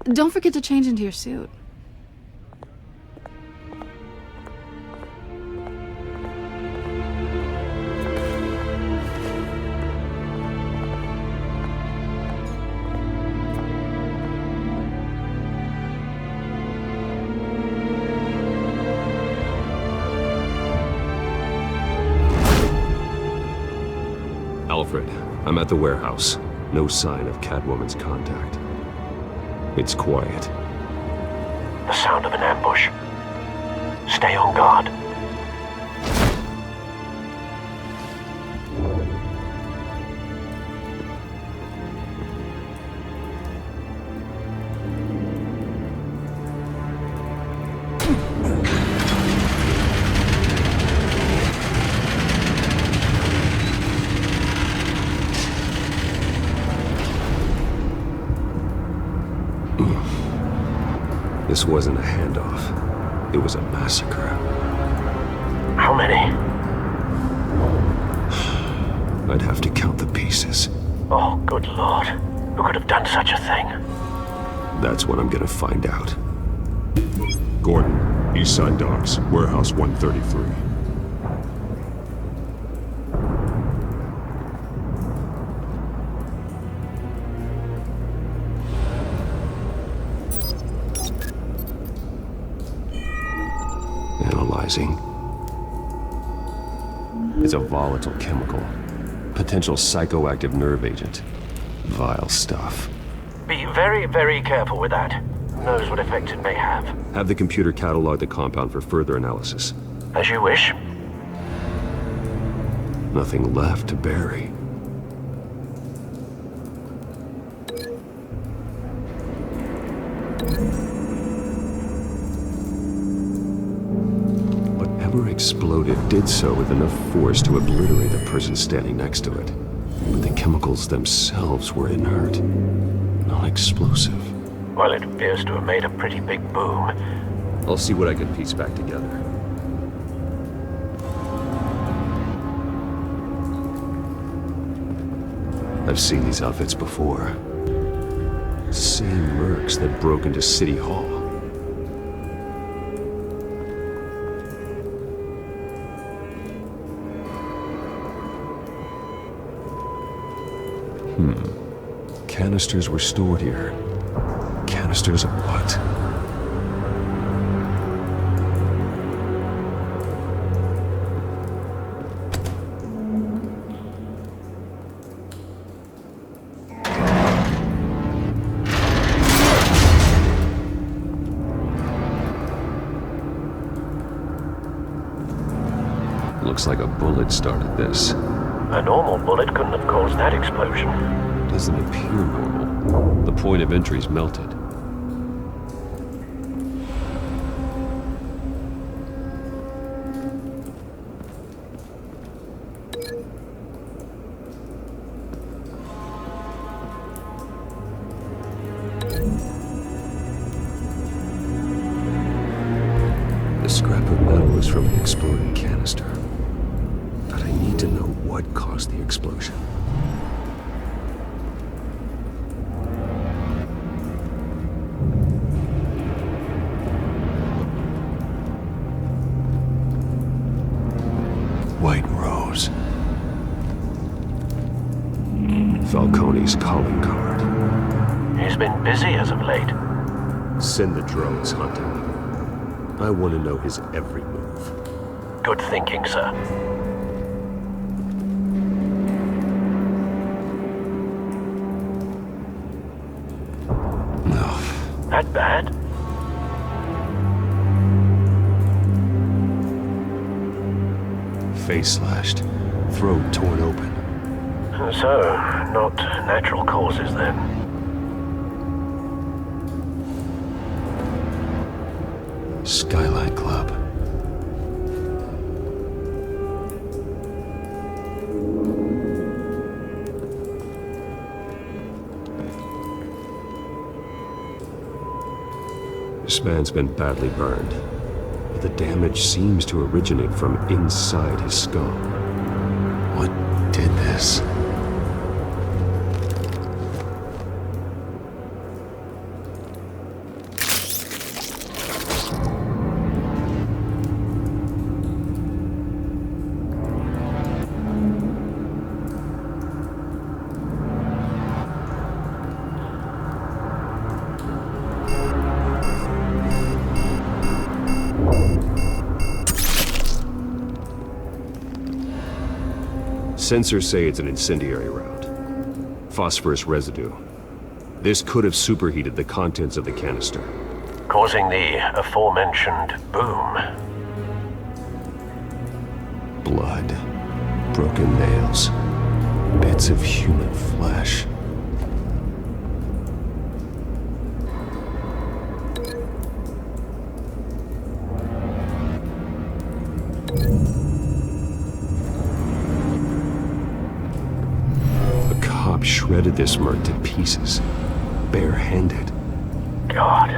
Don't forget to change into your suit. Alfred, I'm at the warehouse. No sign of Catwoman's contact. It's quiet. The sound of an ambush. Stay on guard. This wasn't a handoff. It was a massacre. How many? I'd have to count the pieces. Oh, good lord. Who could have done such a thing? That's what I'm gonna find out. Gordon, Eastside Docks, Warehouse 133. Analyzing. It's a volatile chemical. Potential psychoactive nerve agent. Vile stuff. Be very, very careful with that. Who knows what effect it may have. Have the computer catalog the compound for further analysis. As you wish. Nothing left to bury. Whatever exploded did so with enough force to obliterate the person standing next to it. But the chemicals themselves were inert, non-explosive. Well, it appears to have made a pretty big boom. I'll see what I can piece back together. I've seen these outfits before. Same mercs that broke into City Hall. Canisters were stored here. Canisters of what? Looks like a bullet started this. A normal bullet couldn't have caused that explosion. Doesn't appear normal. The point of entry's melted. The scrap of metal is from an exploding canister. But I need to know what caused the explosion. White Rose. Falcone's calling card. He's been busy as of late. Send the drones hunting. I want to know his every move. Good thinking, sir. No. That bad? Face slashed, throat torn open. So, not natural causes then. Skyline Club. lifespan's been badly burned, but the damage seems to originate from inside his skull. What did this? Sensors say it's an incendiary round. Phosphorus residue. This could have superheated the contents of the canister, causing the aforementioned boom. Blood, broken nails, bits of human flesh. Shredded this merc to pieces, bare-handed. God,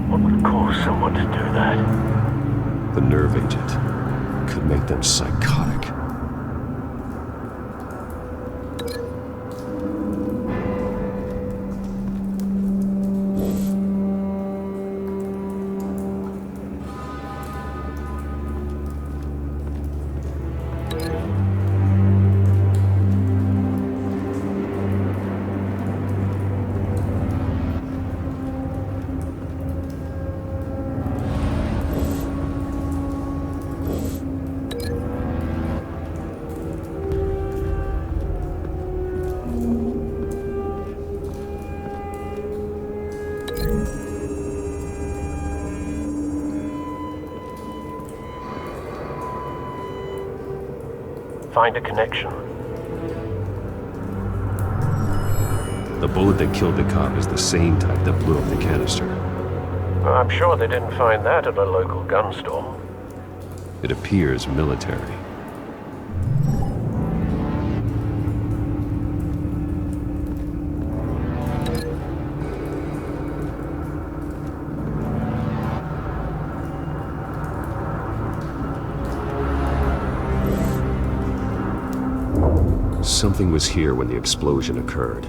what would cause someone to do that? The nerve agent could make them psychotic. Find a connection. The bullet that killed the cop is the same type that blew up the canister. Well, I'm sure they didn't find that at a local gun store. It appears military. Something was here when the explosion occurred.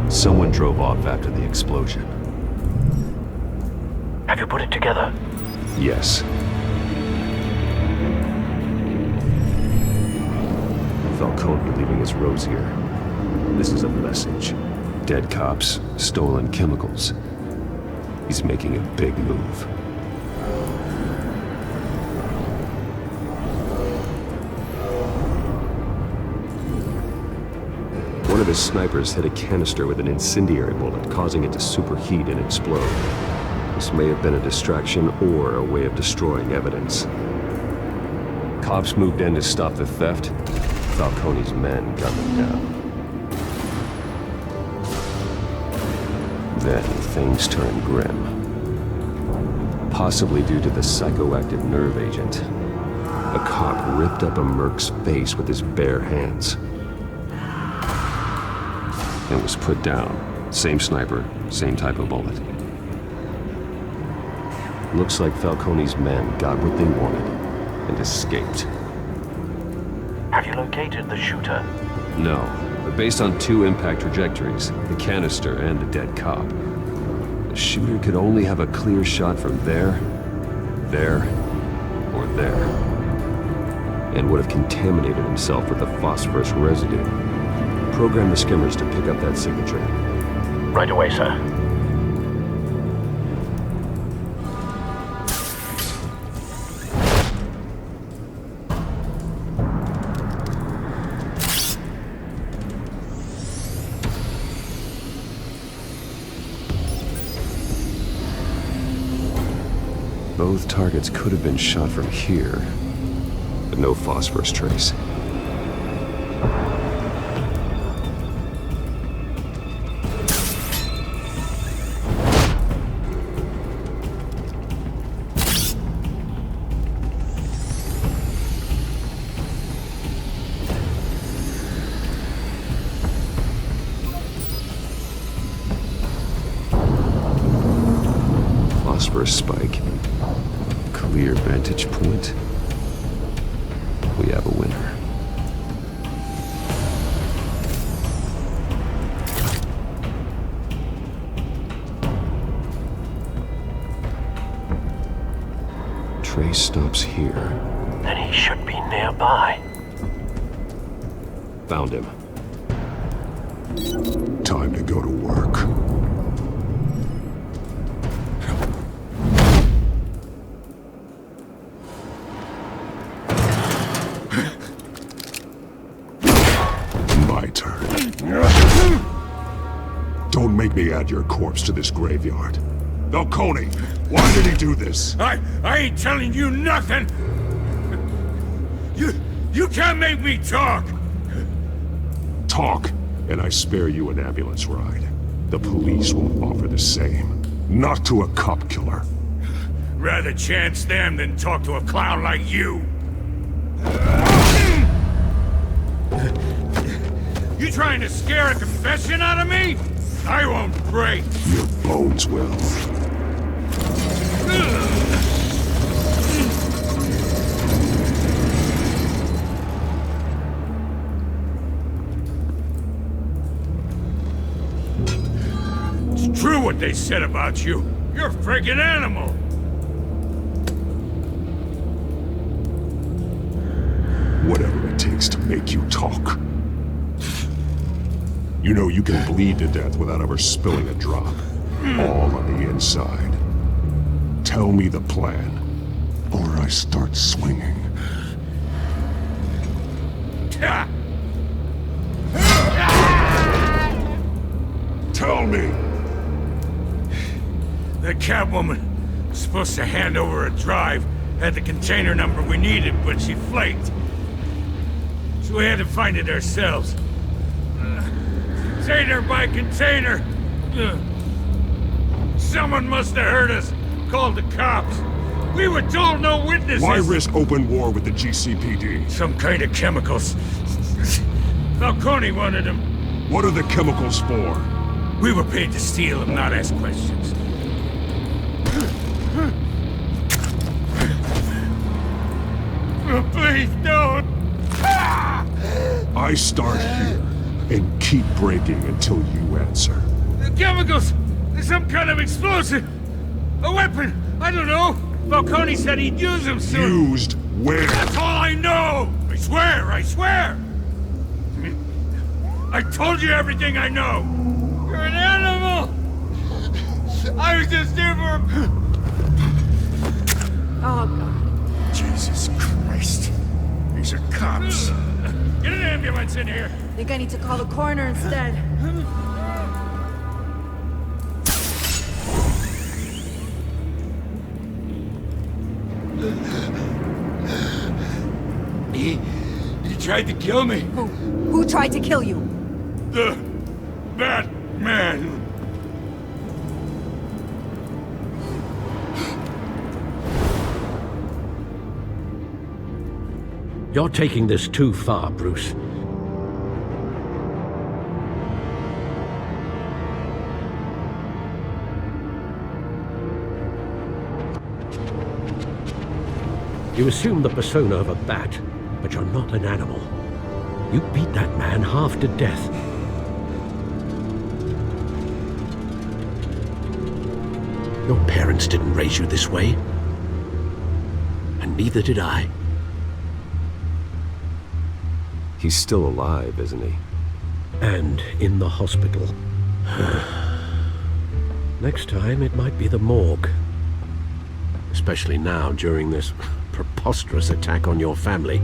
Someone drove off after the explosion. Have you put it together? Yes. Falcone leaving his rose here. This is a message. Dead cops, stolen chemicals. He's making a big move. One of his snipers hit a canister with an incendiary bullet, causing it to superheat and explode. This may have been a distraction or a way of destroying evidence. Cops moved in to stop the theft. Falcone's men gunned them down. Then things turned grim. Possibly due to the psychoactive nerve agent. A cop ripped up a merc's face with his bare hands. And was put down. Same sniper, same type of bullet. Looks like Falcone's men got what they wanted and escaped. Have you located the shooter? No, but based on two impact trajectories, the canister and the dead cop, the shooter could only have a clear shot from there, or there, and would have contaminated himself with the phosphorus residue. Program the skimmers to pick up that signature. Right away, sir. Both targets could have been shot from here, but no phosphorus trace. calls for a spike. Clear vantage point. We have a winner. Trace stops here. Then he should be nearby. Found him. Time to go to work. My turn. Don't make me add your corpse to this graveyard. Falcone, why did he do this? I ain't telling you nothing! You can't make me talk! Talk, and I spare you an ambulance ride. The police won't offer the same. Not to a cop killer. Rather chance them than talk to a clown like you. You trying to scare a confession out of me? I won't break. Your bones will. It's true what they said about you. You're a freaking animal. Whatever it takes to make you talk. You know you can bleed to death without ever spilling a drop. All on the inside. Tell me the plan, or I start swinging. Tell me! The Catwoman was supposed to hand over a drive, had the container number we needed, but she flaked. So we had to find it ourselves. Container by container. Someone must have heard us. Called the cops. We were told no witnesses. Why risk open war with the GCPD? Some kind of chemicals. Falcone wanted them. What are the chemicals for? We were paid to steal them, not ask questions. Please don't. I start here and keep breaking until you answer. The chemicals! There's some kind of explosive! A weapon! I don't know! Falcone said he'd use them soon! Used where? That's all I know! I swear! I swear! I told you everything I know! You're an animal! I was just here for... Oh, God. Jesus Christ. These are cops. Get an ambulance in here! I think I need to call the coroner instead. He tried to kill me. Who tried to kill you? The Batman. You're taking this too far, Bruce. You assume the persona of a bat, but you're not an animal. You beat that man half to death. Your parents didn't raise you this way. And neither did I. He's still alive, isn't he? And in the hospital. Next time, it might be the morgue. Especially now, during this preposterous attack on your family.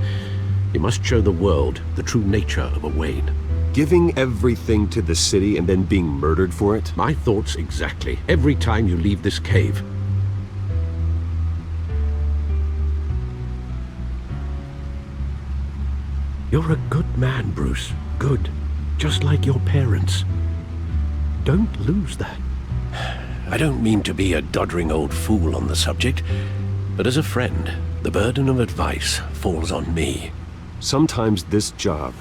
You must show the world the true nature of a Wayne. Giving everything to the city and then being murdered for it? My thoughts exactly. Every time you leave this cave. You're a good man, Bruce. Good. Just like your parents. Don't lose that. I don't mean to be a doddering old fool on the subject, but as a friend, the burden of advice falls on me. Sometimes this job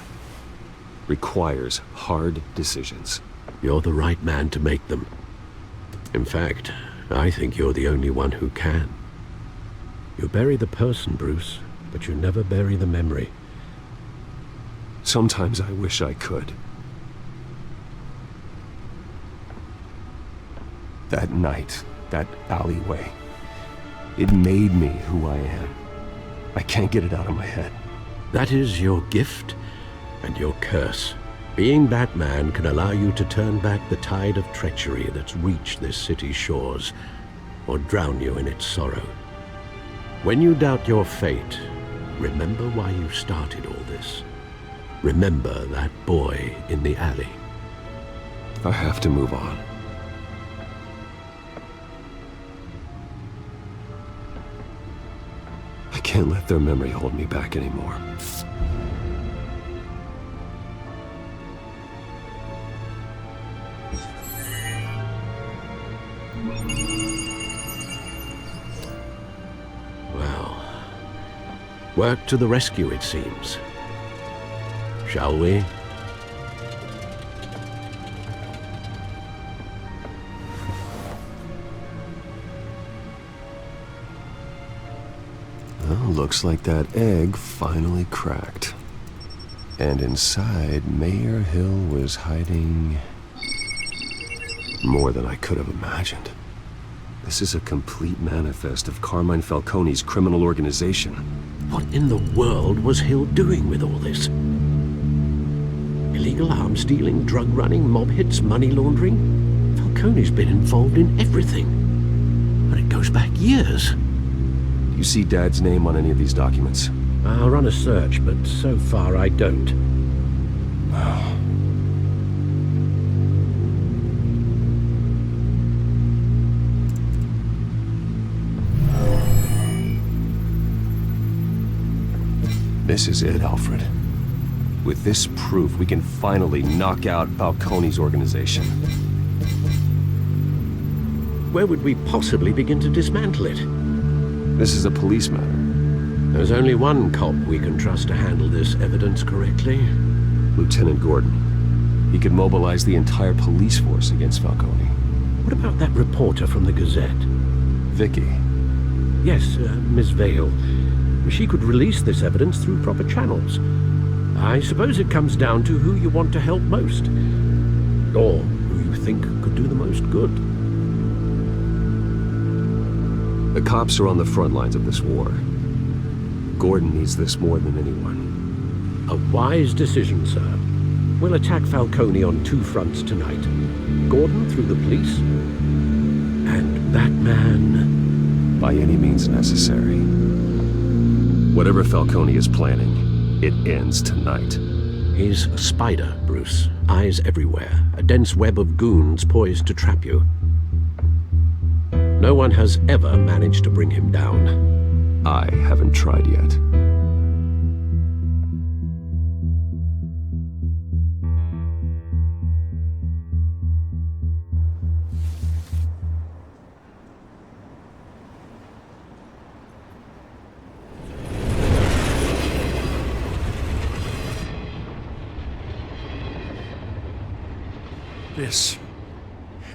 requires hard decisions. You're the right man to make them. In fact, I think you're the only one who can. You bury the person, Bruce, but you never bury the memory. Sometimes I wish I could. That night, that alleyway, it made me who I am. I can't get it out of my head. That is your gift and your curse. Being Batman can allow you to turn back the tide of treachery that's reached this city's shores, or drown you in its sorrow. When you doubt your fate, remember why you started all this. Remember that boy in the alley. I have to move on. I can't let their memory hold me back anymore. Well, work to the rescue, it seems. Shall we? Well, looks like that egg finally cracked. And inside, Mayor Hill was hiding more than I could have imagined. This is a complete manifest of Carmine Falcone's criminal organization. What in the world was Hill doing with all this? Illegal arms dealing, drug running, mob hits, money laundering? Falcone's been involved in everything. And it goes back years. Do you see Dad's name on any of these documents? I'll run a search, but so far I don't. This is it, Alfred. With this proof, we can finally knock out Falcone's organization. Where would we possibly begin to dismantle it? This is a police matter. There's only one cop we can trust to handle this evidence correctly. Lieutenant Gordon. He could mobilize the entire police force against Falcone. What about that reporter from the Gazette? Vicky. Yes, Miss Vale. She could release this evidence through proper channels. I suppose it comes down to who you want to help most. Or who you think could do the most good. The cops are on the front lines of this war. Gordon needs this more than anyone. A wise decision, sir. We'll attack Falcone on two fronts tonight. Gordon through the police, and Batman... by any means necessary. Whatever Falcone is planning, it ends tonight. He's a spider, Bruce. Eyes everywhere. A dense web of goons poised to trap you. No one has ever managed to bring him down. I haven't tried yet.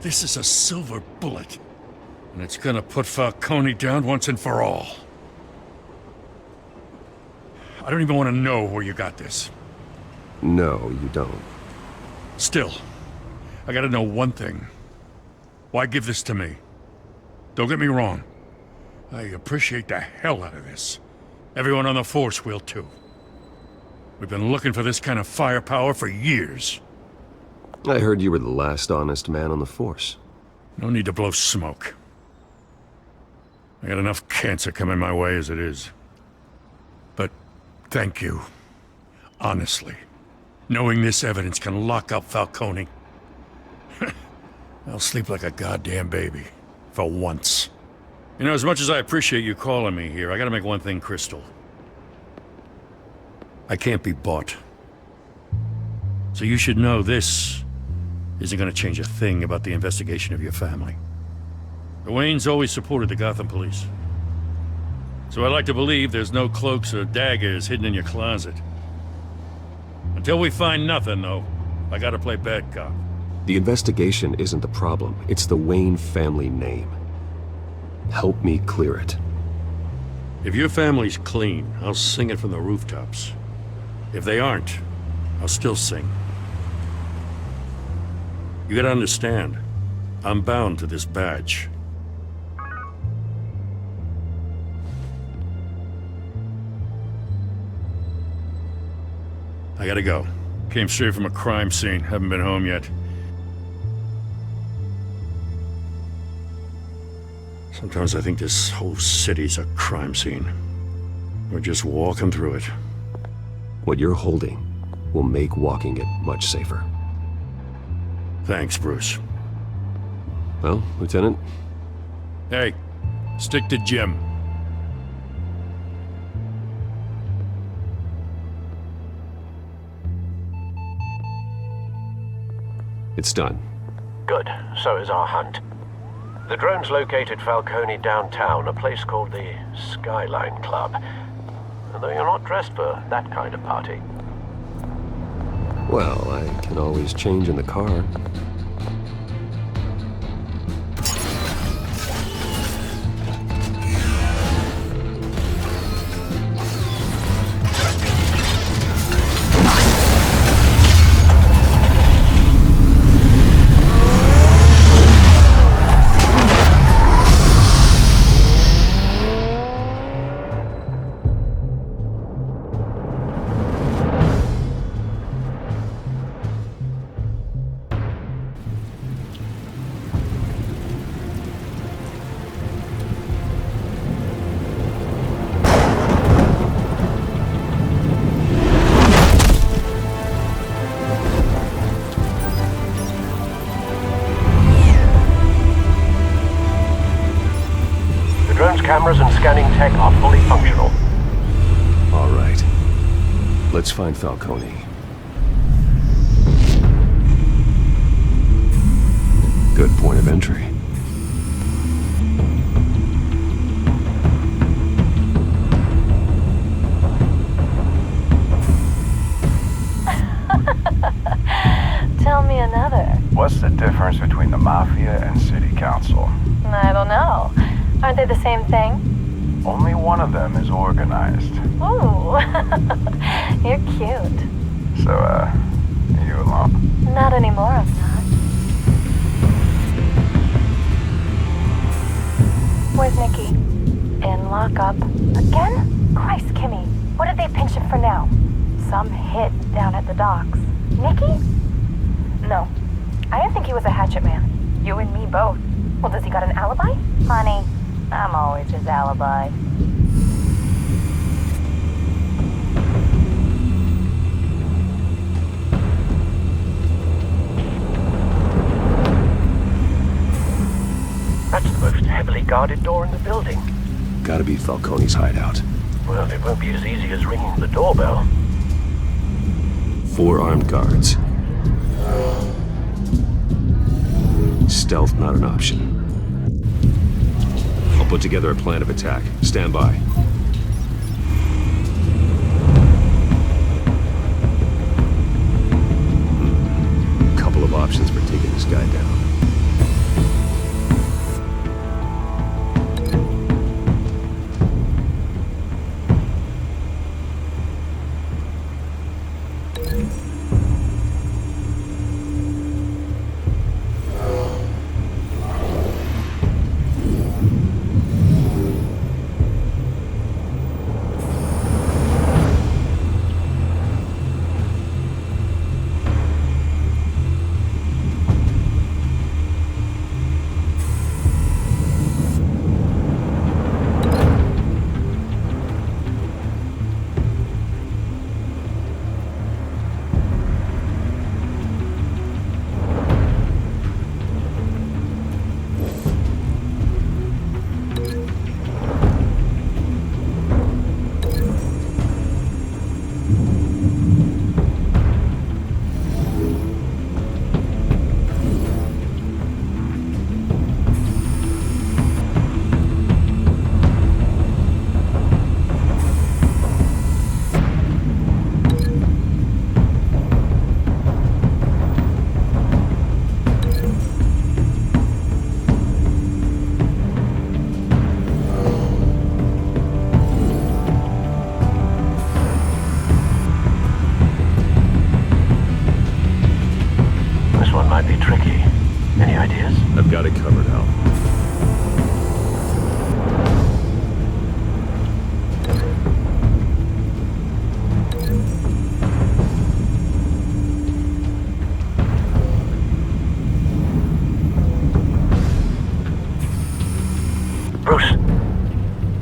This is a silver bullet. And it's gonna put Falcone down once and for all. I don't even want to know where you got this. No, you don't. Still, I gotta know one thing. Why give this to me? Don't get me wrong. I appreciate the hell out of this. Everyone on the force will too. We've been looking for this kind of firepower for years. I heard you were the last honest man on the force. No need to blow smoke. I got enough cancer coming my way as it is. But thank you. Honestly. Knowing this evidence can lock up Falcone. I'll sleep like a goddamn baby. For once. You know, as much as I appreciate you calling me here, I gotta make one thing crystal. I can't be bought. So you should know this isn't gonna change a thing about the investigation of your family. The Waynes always supported the Gotham police. So I like to believe there's no cloaks or daggers hidden in your closet. Until we find nothing, though, I gotta play bad cop. The investigation isn't the problem. It's the Wayne family name. Help me clear it. If your family's clean, I'll sing it from the rooftops. If they aren't, I'll still sing. You gotta understand, I'm bound to this badge. I gotta go. Came straight from a crime scene, haven't been home yet. Sometimes I think this whole city's a crime scene. We're just walking through it. What you're holding will make walking it much safer. Thanks, Bruce. Well, Lieutenant? Hey, stick to Jim. It's done. Good. So is our hunt. The drone's located Falcone downtown, a place called the Skyline Club. Though you're not dressed for that kind of party. Well, I can always change in the car. Cameras and scanning tech are fully functional. All right. Let's find Falcone. Good point of entry. Tell me another. What's the difference between the Mafia and City Council? I don't know. Aren't they the same thing? Only one of them is organized. Ooh, you're cute. So, are you alone? Not anymore, I'm not. Where's Nikki? In lockup. Again? Christ, Kimmy. What did they pinch him for now? Some hit down at the docks. Nikki? No. I didn't think he was a hatchet man. You and me both. Well, does he got an alibi? Honey, I'm always his alibi. That's the most heavily guarded door in the building. Gotta be Falcone's hideout. Well, it won't be as easy as ringing the doorbell. 4 armed guards. Stealth not an option. I'll put together a plan of attack. Stand by. Couple of options for taking this guy down. Bruce,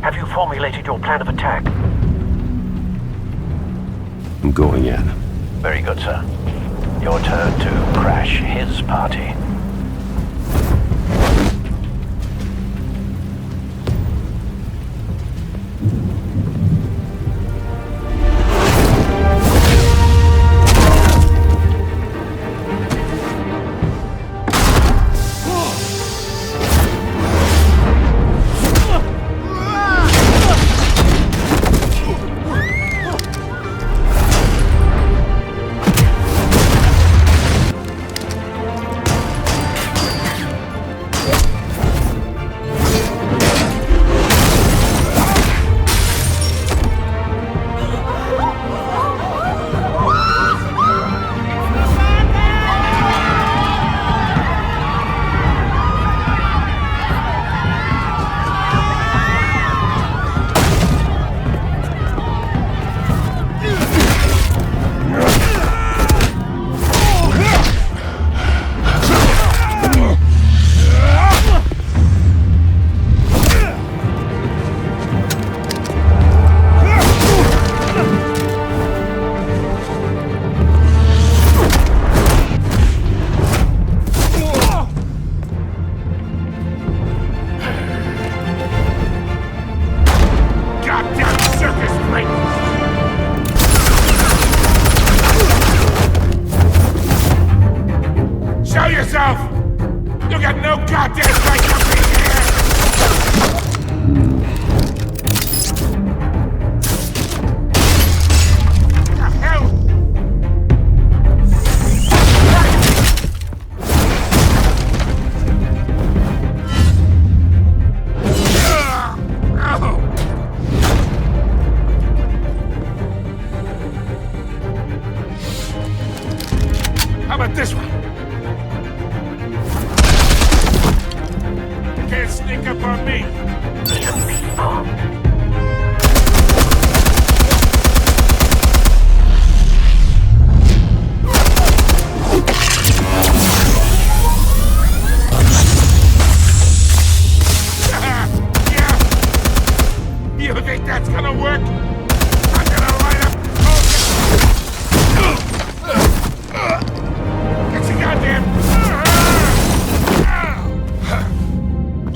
have you formulated your plan of attack? I'm going in. Very good, sir. Your turn to crash his party.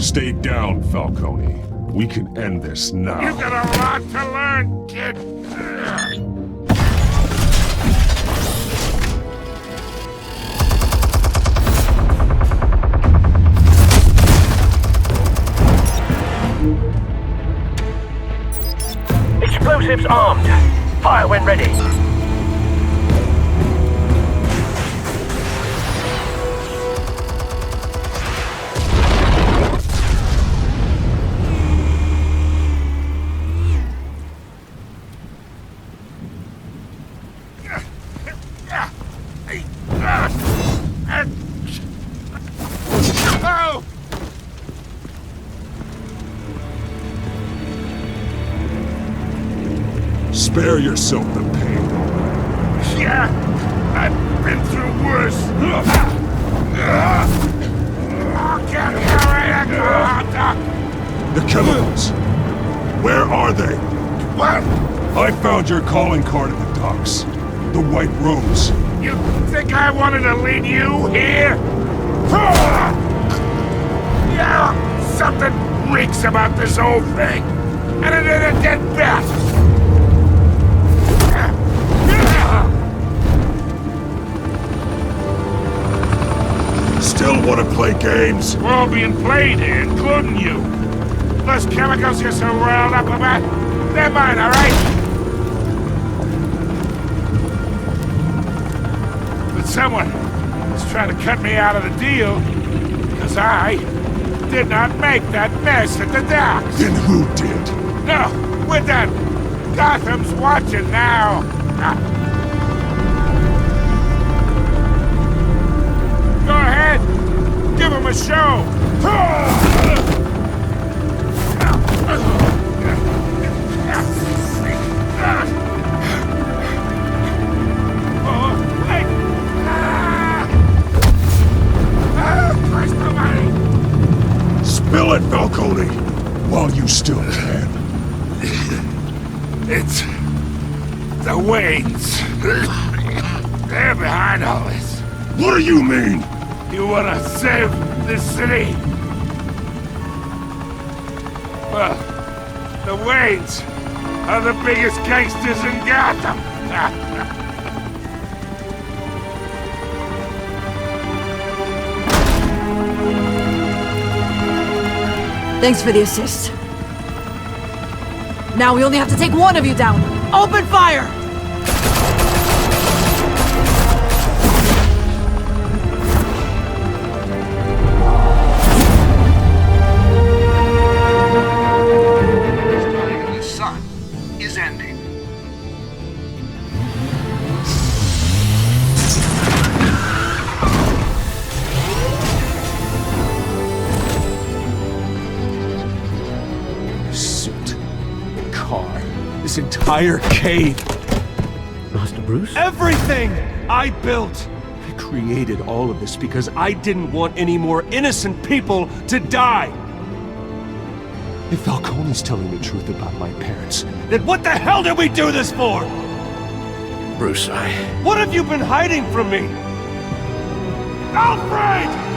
Stay down, Falcone. We can end this now. You got a lot to learn, kid. Explosives armed. Fire when ready. Spare yourself the pain. Yeah, I've been through worse. The chemicals. Where are they? What? I found your calling card at the docks. The White Rose. You think I wanted to lead you here? Yeah, something reeks about this whole thing. And it ain't a dead bat. Still want to play games? We're all being played here, including you. Those chemicals you're so riled up about, they're mine, all right? But someone is trying to cut me out of the deal because I did not make that mess at the docks. Then who did? No, we're done. Gotham's watching now. Go ahead. Give him a show. Spill it, Falcone. while you still can. It's the Waynes. They're behind all this. What do you mean? You wanna save this city? Well, the Waynes are the biggest gangsters in Gotham. Thanks for the assist. Now we only have to take one of you down. Open fire! The sun is ending. This entire cave. Master Bruce? Everything I built. I created all of this because I didn't want any more innocent people to die. If Falcone's telling the truth about my parents, then what the hell did we do this for? Bruce, What have you been hiding from me? Alfred!